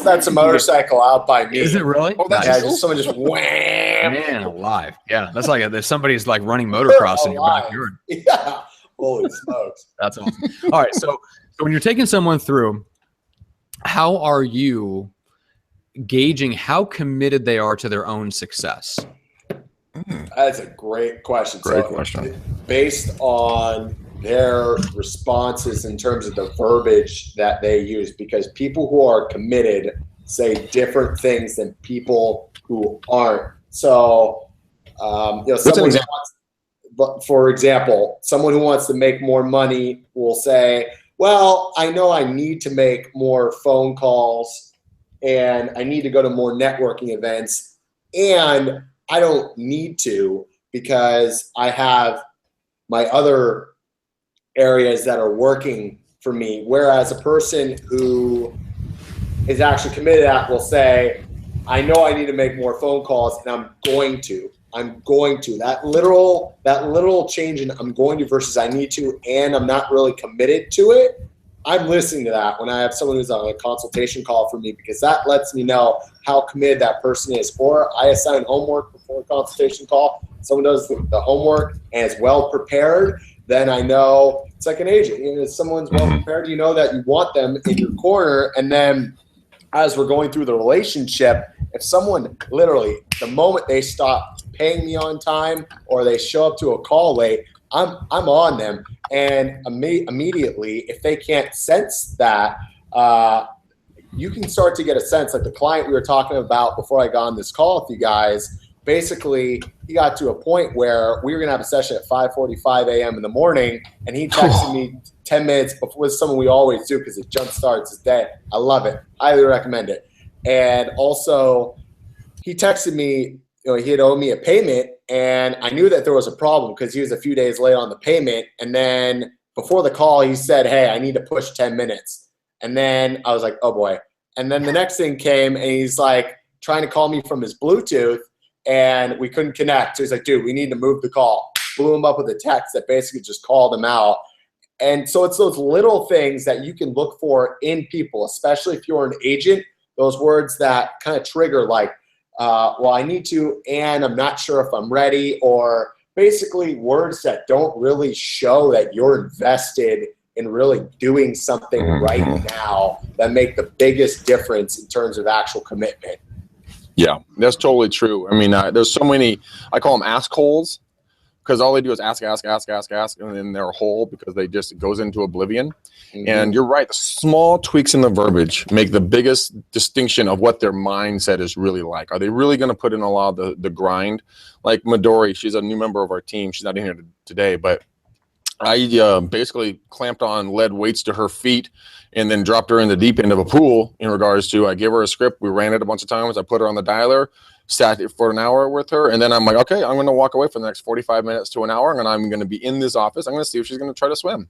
That's a motorcycle out by me. Is it really? Oh, that's someone just wham. Man alive. Yeah, that's like if somebody's like running motocross in your backyard. Yeah. Holy smokes. That's awesome. All right, so when you're taking someone through, how are you gauging how committed they are to their own success? That's a great question. Great question. Based on their responses in terms of the verbiage that they use, because people who are committed say different things than people who aren't. So, for example, someone who wants to make more money will say, well, I know I need to make more phone calls and I need to go to more networking events, and I don't need to because I have my other areas that are working for me. Whereas a person who is actually committed at will say, I know I need to make more phone calls and I'm going to. That literal change in I'm going to versus I need to and I'm not really committed to it. I'm listening to that when I have someone who's on a consultation call for me, because that lets me know how committed that person is. Or I assign homework before a consultation call. Someone does the homework and is well prepared, then I know it's like an agent. If someone's well prepared, you know that you want them in your corner. And then as we're going through the relationship, if someone literally, the moment they stop paying me on time or they show up to a call late, I'm on them. And immediately, if they can't sense that, you can start to get a sense. Like the client we were talking about before I got on this call with you guys, basically he got to a point where we were going to have a session at 5:45 a.m. in the morning, and he texted me 10 minutes before. With something we always do because it jump starts his day. I love it. Highly recommend it. And also he texted me, he had owed me a payment, and I knew that there was a problem because he was a few days late on the payment. And then before the call, he said, hey, I need to push 10 minutes. And then I was like, oh boy. And then the next thing came, and he's like trying to call me from his Bluetooth, and we couldn't connect. So he's like, dude, we need to move the call. Blew him up with a text that basically just called him out. And so it's those little things that you can look for in people, especially if you're an agent, those words that kind of trigger like, well, I need to, and I'm not sure if I'm ready, or basically words that don't really show that you're invested in really doing something right now that make the biggest difference in terms of actual commitment. Yeah, that's totally true. I mean, there's so many, I call them ask holes, because all they do is ask, and then they're whole because they just, it goes into oblivion. Mm-hmm. And you're right, the small tweaks in the verbiage make the biggest distinction of what their mindset is really like. Are they really going to put in a lot of the grind? Like Midori, she's a new member of our team. She's not in here today, but I basically clamped on lead weights to her feet and then dropped her in the deep end of a pool in regards to, I gave her a script. We ran it a bunch of times. I put her on the dialer, sat for an hour with her. And then I'm like, okay, I'm going to walk away for the next 45 minutes to an hour. And I'm going to be in this office. I'm going to see if she's going to try to swim.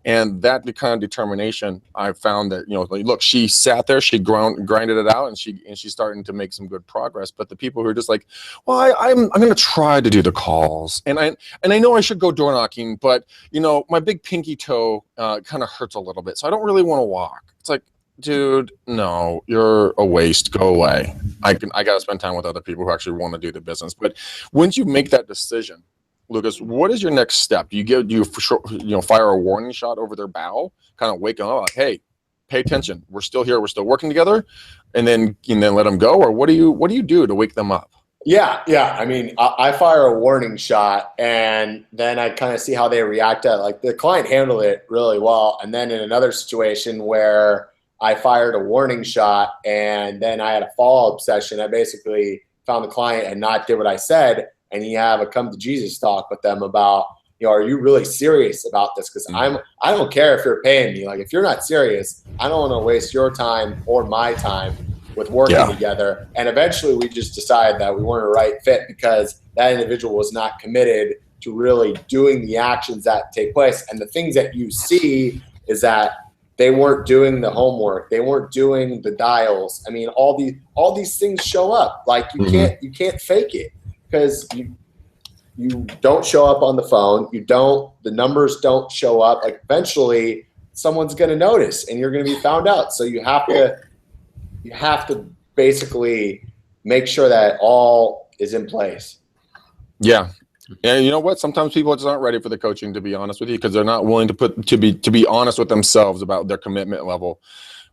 And that kind of determination, I found that, like, look, she sat there, she grinded it out, and she's starting to make some good progress. But the people who are just like, well, I'm going to try to do the calls, and I know I should go door knocking, but my big pinky toe kind of hurts a little bit, so I don't really want to walk. It's like, dude, no, you're a waste. Go away. I got to spend time with other people who actually want to do the business. But once you make that decision, Lucas, what is your next step? Do you fire a warning shot over their bow, kind of wake them up, like, hey, pay attention. We're still here. We're still working together, and then let them go, or what do you do to wake them up? Yeah. I mean, I fire a warning shot, and then I kind of see how they react to it. Like the client handled it really well, and then in another situation where I fired a warning shot, and then I had a follow-up session, I basically found the client and not did what I said. And you have a come to Jesus talk with them about, are you really serious about this? Because I don't care if you're paying me. Like, if you're not serious, I don't want to waste your time or my time with working together. And eventually we just decided that we weren't a right fit because that individual was not committed to really doing the actions that take place. And the things that you see is that they weren't doing the homework. They weren't doing the dials. I mean, all these things show up. Like you can't fake it. Because you don't show up on the phone, the numbers don't show up. Like eventually someone's going to notice and you're going to be found out. So you have to basically make sure that all is in place. Yeah. And you know what? Sometimes people just aren't ready for the coaching, to be honest with you, because they're not willing to be honest with themselves about their commitment level.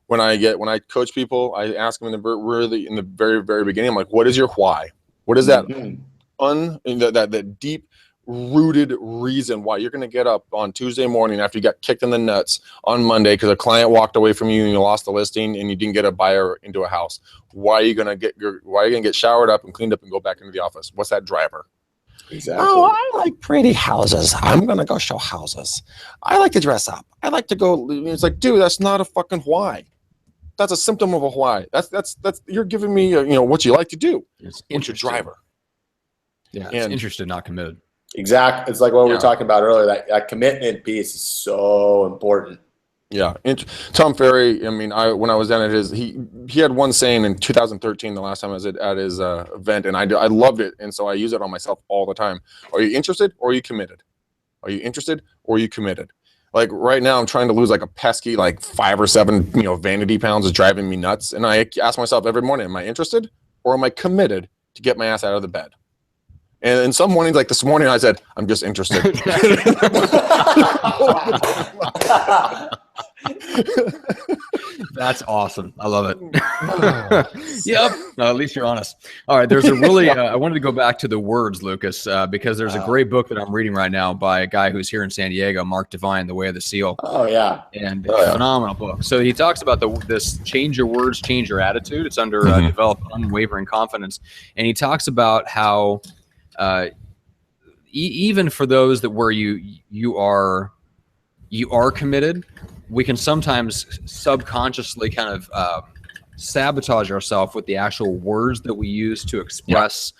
When I coach people, I ask them in the very, very beginning, I'm like, what is your why? What is that that deep rooted reason why you're going to get up on Tuesday morning after you got kicked in the nuts on Monday because a client walked away from you and you lost the listing and you didn't get a buyer into a house? Why are you going to get showered up and cleaned up and go back into the office? What's that driver? Exactly. Oh, I like pretty houses. I'm going to go show houses. I like to dress up. I like to go. It's like, dude, that's not a fucking why. That's a symptom of a why. That's you're giving me what you like to do. It's what's your driver? Yeah, it's And interested, not committed. Exactly. It's like what we Yeah. were talking about earlier. That commitment piece is so important. yeah, Tom Ferry. I mean, when I was down at his, he had one saying in 2013, the last time I was at his event, and I loved it, and so I use it on myself all the time. Are you interested or are you committed? Are you interested or are you committed? Like right now, I'm trying to lose like a pesky like 5 or 7 vanity pounds is driving me nuts, and I ask myself every morning, am I interested or am I committed to get my ass out of the bed? And in some mornings, like this morning, I said, I'm just interested. That's awesome. I love it. Yep. No, at least you're honest. All right. There's a really, I wanted to go back to the words, Lucas, because there's a great book that I'm reading right now by a guy who's here in San Diego, Mark Devine, The Way of the Seal. Oh, yeah. And phenomenal book. So he talks about this change your words, change your attitude. It's under develop unwavering confidence. And he talks about how even for those that where you are committed, we can sometimes subconsciously kind of sabotage ourselves with the actual words that we use to express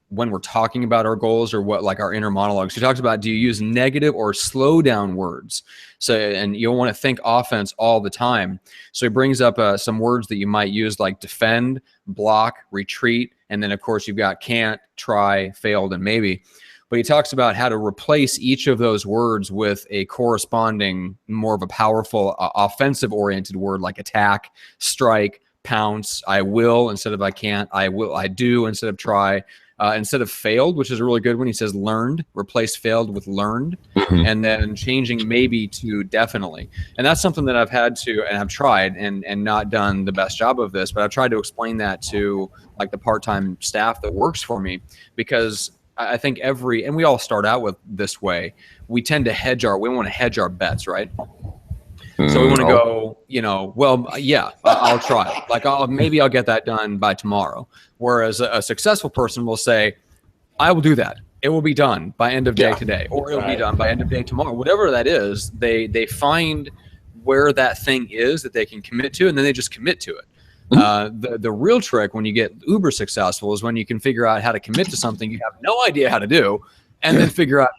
when we're talking about our goals or what, like our inner monologues. He talks about, do you use negative or slow down words? So, and you'll want to think offense all the time. So he brings up some words that you might use, like defend, block, retreat. And then of course you've got can't, try, failed, and maybe. But he talks about how to replace each of those words with a corresponding, more of a powerful, offensive-oriented word like attack, strike, pounce, I will instead of I can't, I will, I do instead of try, instead of failed, which is a really good one. He says learned, replace failed with learned, and then changing maybe to definitely. And that's something that I've had to, and I've tried and not done the best job of this, but I've tried to explain that to like the part-time staff that works for me, because I think and we all start out with this way. We tend to we want to hedge our bets, right? So we want to go, well, yeah, I'll try. Like, maybe I'll get that done by tomorrow. Whereas a successful person will say, I will do that. It will be done by end of day today, or it'll be done by end of day tomorrow. Whatever that is, they find where that thing is that they can commit to, and then they just commit to it. The real trick when you get uber successful is when you can figure out how to commit to something you have no idea how to do, and then figure out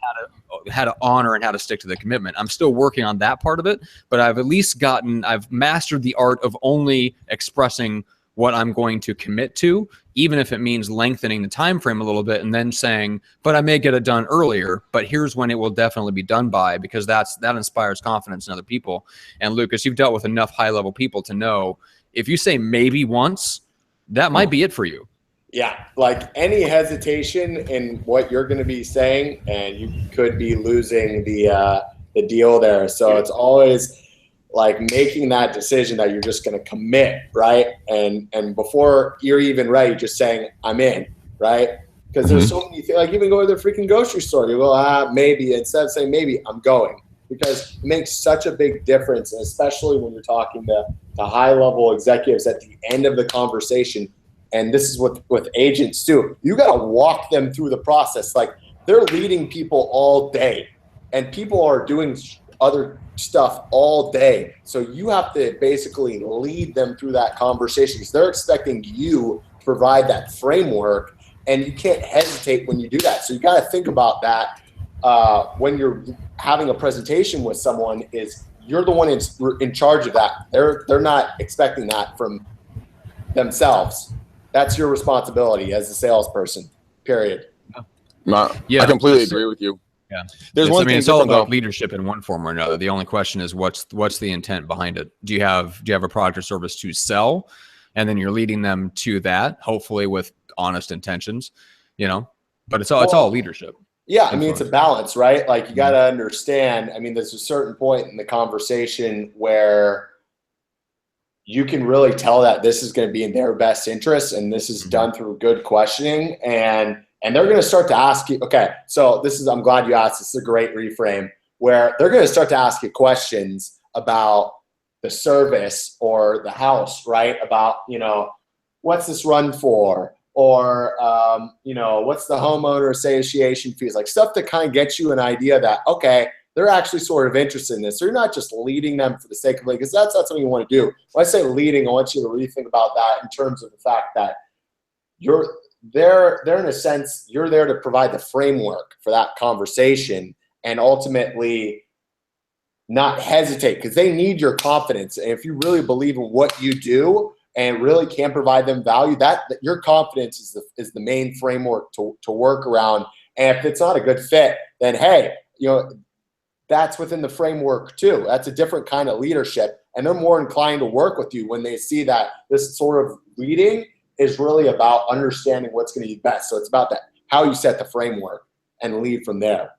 how to honor and how to stick to the commitment. I'm still working on that part of it, but I've at least I've mastered the art of only expressing what I'm going to commit to, even if it means lengthening the time frame a little bit, and then saying, but I may get it done earlier, but here's when it will definitely be done by, because that inspires confidence in other people. And Lucas, you've dealt with enough high-level people to know if you say maybe once, that might be it for you. Yeah, like any hesitation in what you're going to be saying, and you could be losing the deal there. So it's always like making that decision that you're just going to commit, right? And before you're even ready, just saying I'm in, right? Because there's so many things. Like even go to the freaking grocery store, you go maybe, instead of saying maybe, I'm going. Because it makes such a big difference, and especially when you're talking to high-level executives at the end of the conversation. And this is with agents too. You got to walk them through the process. Like they're leading people all day, and people are doing other stuff all day. So you have to basically lead them through that conversation, because they're expecting you to provide that framework, and you can't hesitate when you do that. So you got to think about that. When you're having a presentation with someone, is you're the one in charge of that. They're not expecting that from themselves. That's your responsibility as a salesperson, period. I completely agree with you. Yeah. There's one thing it's all about though. leadership in one form or another. The only question is what's the intent behind it? Do you have a product or service to sell, and then you're leading them to that, hopefully with honest intentions, but it's all leadership. Yeah, I mean, it's a balance, right? Like you got to understand, I mean, there's a certain point in the conversation where you can really tell that this is going to be in their best interest, and this is done through good questioning, and they're going to start to ask you, okay, so I'm glad you asked, this is a great reframe, where they're going to start to ask you questions about the service or the house, right? About, what's this run for? Or, what's the homeowner association fees? Like stuff that kind of gets you an idea that, okay, they're actually sort of interested in this. So you're not just leading them for the sake of it, because that's not something you want to do. When I say leading, I want you to really think about that in terms of the fact that they're in a sense, you're there to provide the framework for that conversation and ultimately not hesitate, because they need your confidence. And if you really believe in what you do and really can provide them value, that your confidence is the main framework to work around. And if it's not a good fit, then hey, that's within the framework too. That's a different kind of leadership, and they're more inclined to work with you when they see that this sort of leading is really about understanding what's going to be best. So it's about that, how you set the framework and lead from there.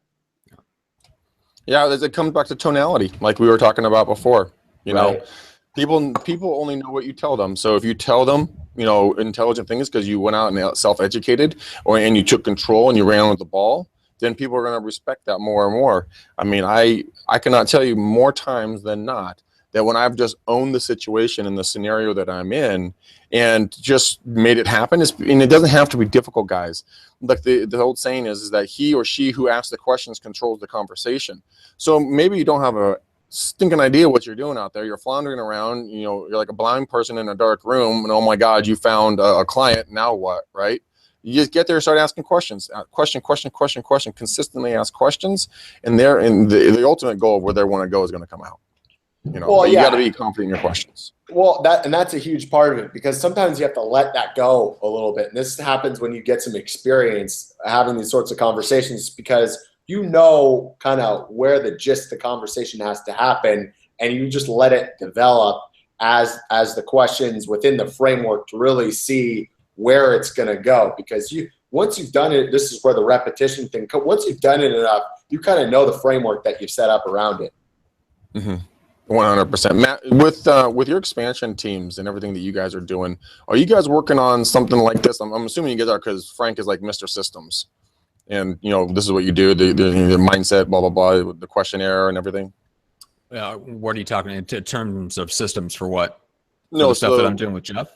Yeah, it comes back to tonality, like we were talking about before. You know, Right. people only know what you tell them. So if you tell them, intelligent things because you went out and self-educated, and you took control and you ran with the ball, then people are going to respect that more and more. I mean, I cannot tell you more times than not that when I've just owned the situation and the scenario that I'm in and just made it happen, and it doesn't have to be difficult, guys. Like the old saying is that he or she who asks the questions controls the conversation. So maybe you don't have a stinking idea what you're doing out there. You're floundering around, you're like a blind person in a dark room, and oh my God, you found a client. Now what, right? You just get there and start asking questions. Question, consistently ask questions, and the ultimate goal of where they want to go is going to come out. Well, you yeah. got to be confident in your questions. Well, that's a huge part of it, because sometimes you have to let that go a little bit. And this happens when you get some experience having these sorts of conversations, because kind of where the gist of the conversation has to happen, and you just let it develop as the questions within the framework to really see where it's going to go. Because once you've done it, this is where the repetition thing, once you've done it enough, you kind of know the framework that you've set up around it. Mm-hmm. 100%. Matt, with your expansion teams and everything that you guys are doing, are you guys working on something like this? I'm assuming you guys are, because Frank is like Mr. Systems, and this is what you do, the mindset, blah blah blah, the questionnaire and everything. What are you talking in terms of systems for what? No, the stuff that I'm doing with Jeff.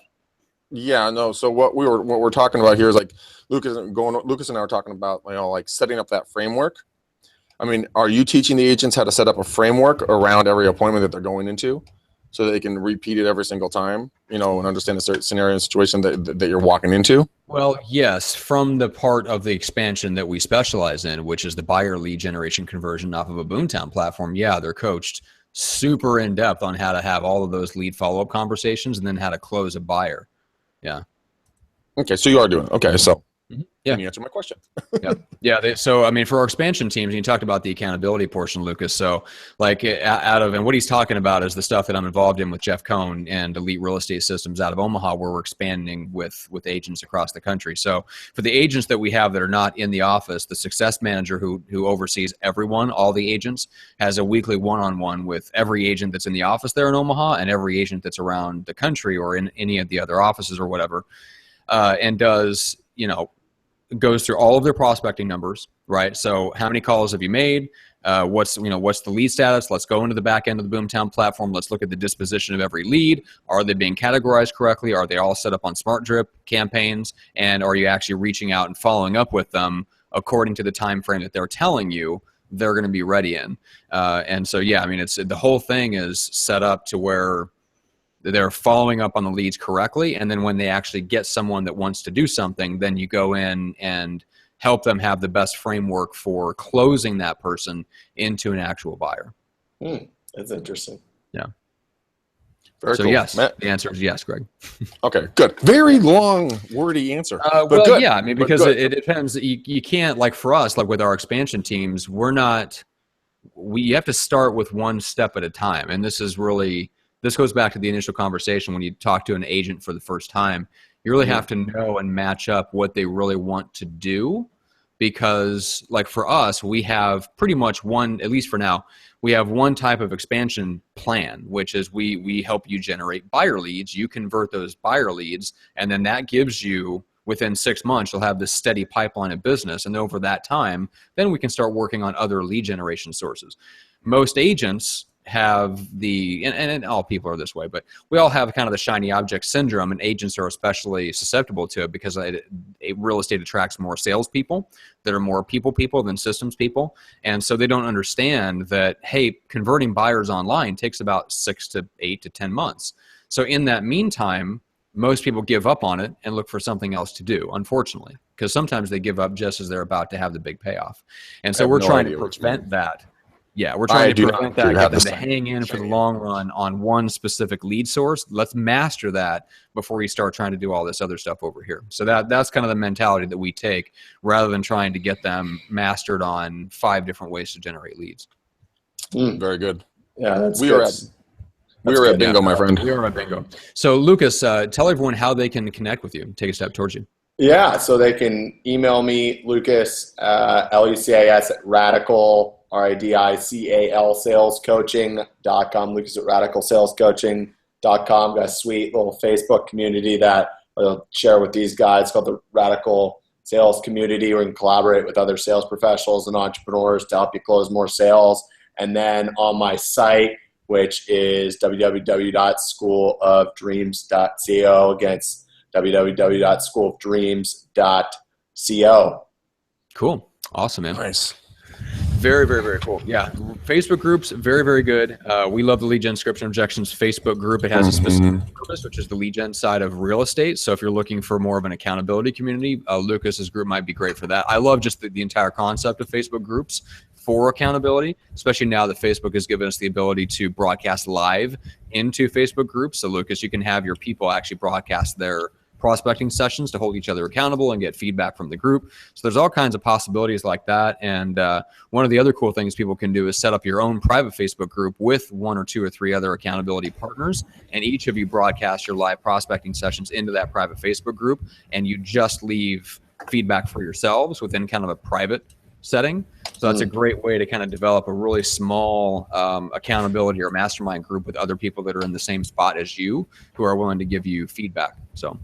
Yeah, no. So what we're talking about here is like Lucas and I were talking about, like setting up that framework. I mean, are you teaching the agents how to set up a framework around every appointment that they're going into, so that they can repeat it every single time, and understand the certain scenario and situation that you're walking into? Well, yes, from the part of the expansion that we specialize in, which is the buyer lead generation conversion off of a Boomtown platform. Yeah, they're coached super in depth on how to have all of those lead follow-up conversations and then how to close a buyer. Yeah. Okay, so you are doing it. Okay, so yeah, you answer my question. Yeah. So, I mean, for our expansion teams, you talked about the accountability portion, Lucas. So, like, and what he's talking about is the stuff that I'm involved in with Jeff Cohn and Elite Real Estate Systems out of Omaha, where we're expanding with agents across the country. So, for the agents that we have that are not in the office, the success manager who oversees everyone, all the agents, has a weekly one-on-one with every agent that's in the office there in Omaha and every agent that's around the country or in any of the other offices or whatever, and does, goes through all of their prospecting numbers, right? So how many calls have you made? What's the lead status? Let's go into the back end of the Boomtown platform. Let's look at the disposition of every lead. Are they being categorized correctly? Are they all set up on smart drip campaigns? And are you actually reaching out and following up with them according to the time frame that they're telling you they're going to be ready in? And so, yeah, I mean, the whole thing is set up to where they're following up on the leads correctly. And then when they actually get someone that wants to do something, then you go in and help them have the best framework for closing that person into an actual buyer. That's interesting. Yeah. Very so cool. yes, Matt? the answer is yes, Greg. Okay, good. Very long, wordy answer. Well, good. Yeah, I mean, because it depends. You can't, like for us, like with our expansion teams, you have to start with one step at a time. And this goes back to the initial conversation when you talk to an agent for the first time. You really have to know and match up what they really want to do, because like for us, we have pretty much one, at least for now, we have one type of expansion plan, which is we help you generate buyer leads. You convert those buyer leads, and then that gives you, within 6 months, you'll have this steady pipeline of business. And over that time, then we can start working on other lead generation sources. Most agents have and all people are this way, but we all have kind of the shiny object syndrome, and agents are especially susceptible to it because real estate attracts more salespeople that are more people than systems people. And so they don't understand that, hey, converting buyers online takes about 6 to 8 to 10 months. So in that meantime, most people give up on it and look for something else to do, unfortunately, because sometimes they give up just as they're about to have the big payoff. And so we're trying to prevent that. Yeah, we're trying to prevent that, get them to hang in for the long run on one specific lead source. Let's master that before we start trying to do all this other stuff over here. So that's kind of the mentality that we take, rather than trying to get them mastered on 5 different ways to generate leads. Very good. Yeah, that's we good. were at bingo, my friend. We are at bingo. So Lucas, tell everyone how they can connect with you. Take a step towards you. Yeah, so they can email me, Lucas, Lucas at Radical, RIDICAL salescoaching.com, Lucas at radicalsalescoaching.com. Got a sweet little Facebook community that I'll share with these guys called the Radical Sales Community, where you can collaborate with other sales professionals and entrepreneurs to help you close more sales. And then on my site, which is www.schoolofdreams.co. Again, it's www.schoolofdreams.co. Cool. Awesome, man. Nice. Very, very, very cool. Yeah. Facebook groups, very, very good. We love the Lead Gen Scripts and Objections Facebook group. It has a specific purpose, which is the lead gen side of real estate. So if you're looking for more of an accountability community, Lucas's group might be great for that. I love just the entire concept of Facebook groups for accountability, especially now that Facebook has given us the ability to broadcast live into Facebook groups. So Lucas, you can have your people actually broadcast their prospecting sessions to hold each other accountable and get feedback from the group. So there's all kinds of possibilities like that. And one of the other cool things people can do is set up your own private Facebook group with 1 or 2 or 3 other accountability partners. And each of you broadcast your live prospecting sessions into that private Facebook group. And you just leave feedback for yourselves within kind of a private setting. So that's a great way to kind of develop a really small accountability or mastermind group with other people that are in the same spot as you, who are willing to give you feedback. So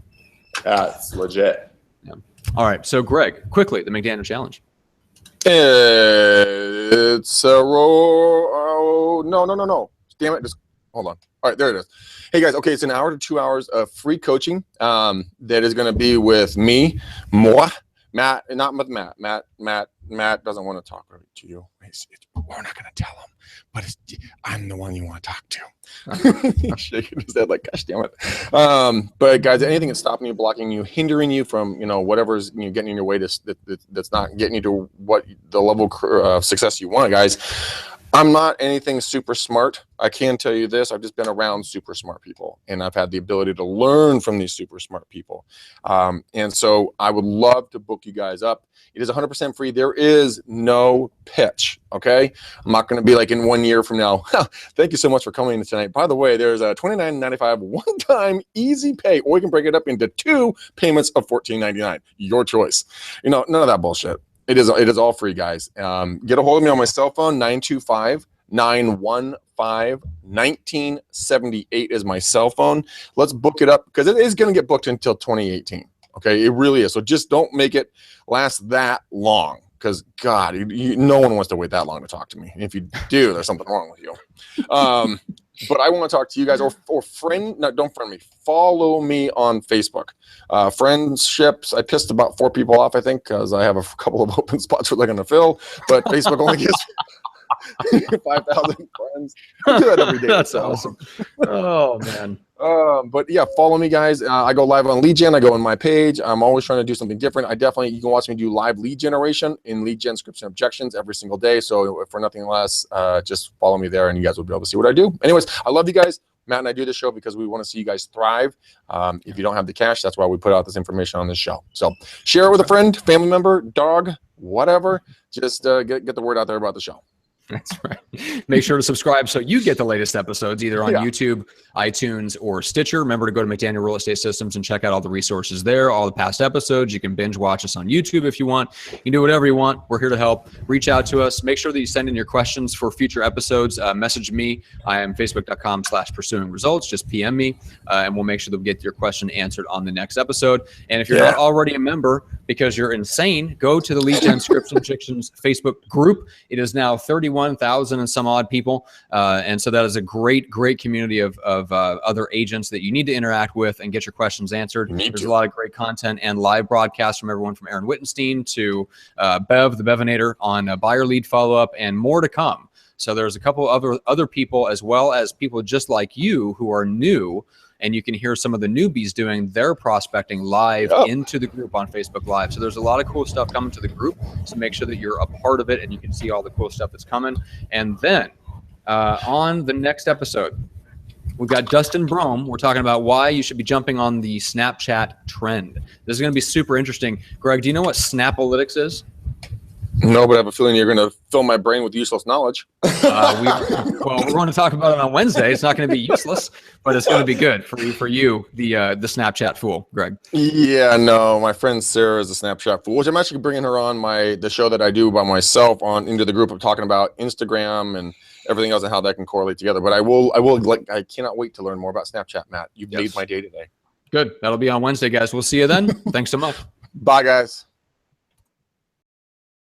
that's legit. Yeah. All right. So Greg, quickly, the McDaniel Challenge. It's a no. Damn it. Just hold on. All right, there it is. Hey guys. Okay. It's an hour to 2 hours of free coaching. That is going to be with me, Matt, not with Matt. Matt doesn't want to talk to you. We're not going to tell him, but I'm the one you want to talk to. He's shaking his head like, gosh damn it. But guys, anything that's stopping you, blocking you, hindering you from, whatever's getting in your way that's not getting you to what the level of success you want, guys. I'm not anything super smart. I can tell you this. I've just been around super smart people, and I've had the ability to learn from these super smart people. And so I would love to book you guys up. It is 100% free. There is no pitch, okay? I'm not going to be like in 1 year from now, thank you so much for coming in tonight. By the way, there's a $29.95 one-time easy pay, or you can break it up into 2 payments of $14.99. Your choice. None of that bullshit. It is all free, guys. Get a hold of me on my cell phone, 925-915-1978 is my cell phone. Let's book it up, because it is going to get booked until 2018. Okay, it really is. So just don't make it last that long, because God, no one wants to wait that long to talk to me. And if you do, there's something wrong with you. But I want to talk to you guys, or don't friend me. Follow me on Facebook. Friendships, I pissed about 4 people off, I think, because I have a couple of open spots where they're going to fill. But Facebook only gives 5,000 friends. I do that every day. That's awesome. Oh, man. But yeah, follow me, guys. I go live on lead gen. I go on my page. I'm always trying to do something different. You can watch me do live lead generation in lead gen scripts and objections every single day. So for nothing less, just follow me there, and you guys will be able to see what I do. Anyways, I love you guys. Matt and I do this show because we want to see you guys thrive. If you don't have the cash, that's why we put out this information on this show. So share it with a friend, family member, dog, whatever. Just get the word out there about the show. That's right. Make sure to subscribe so you get the latest episodes either on YouTube, iTunes, or Stitcher. Remember to go to McDaniel Real Estate Systems and check out all the resources there, all the past episodes. You can binge watch us on YouTube if you want. You can do whatever you want. We're here to help. Reach out to us. Make sure that you send in your questions for future episodes. Message me. I am facebook.com/pursuingresults. Just PM me, and we'll make sure that we get your question answered on the next episode. And if you're not already a member because you're insane, go to the Lead Gen Scripts and Objections Facebook group. It is now 31,000 and some odd people. And so that is a great community of other agents that you need to interact with and get your questions answered. There's a lot of great content and live broadcasts from everyone from Aaron Wittenstein to Bev, the Bevinator, on buyer lead follow-up, and more to come. So there's a couple other people, as well as people just like you who are new and you can hear some of the newbies doing their prospecting live into the group on Facebook Live. So there's a lot of cool stuff coming to the group. So make sure that you're a part of it and you can see all the cool stuff that's coming. And then on the next episode, we've got Dustin Brome. We're talking about why you should be jumping on the Snapchat trend. This is going to be super interesting. Greg, do you know what Snapalytics is? No, but I have a feeling you're going to fill my brain with useless knowledge. We're going to talk about it on Wednesday. It's not going to be useless, but it's going to be good for you, the Snapchat fool, Greg. Yeah, no, my friend Sarah is a Snapchat fool, which I'm actually bringing her on the show that I do by myself into the group of talking about Instagram and everything else and how that can correlate together. But I cannot wait to learn more about Snapchat, Matt. You've made my day today. Good. That'll be on Wednesday, guys. We'll see you then. Thanks so much. Bye, guys.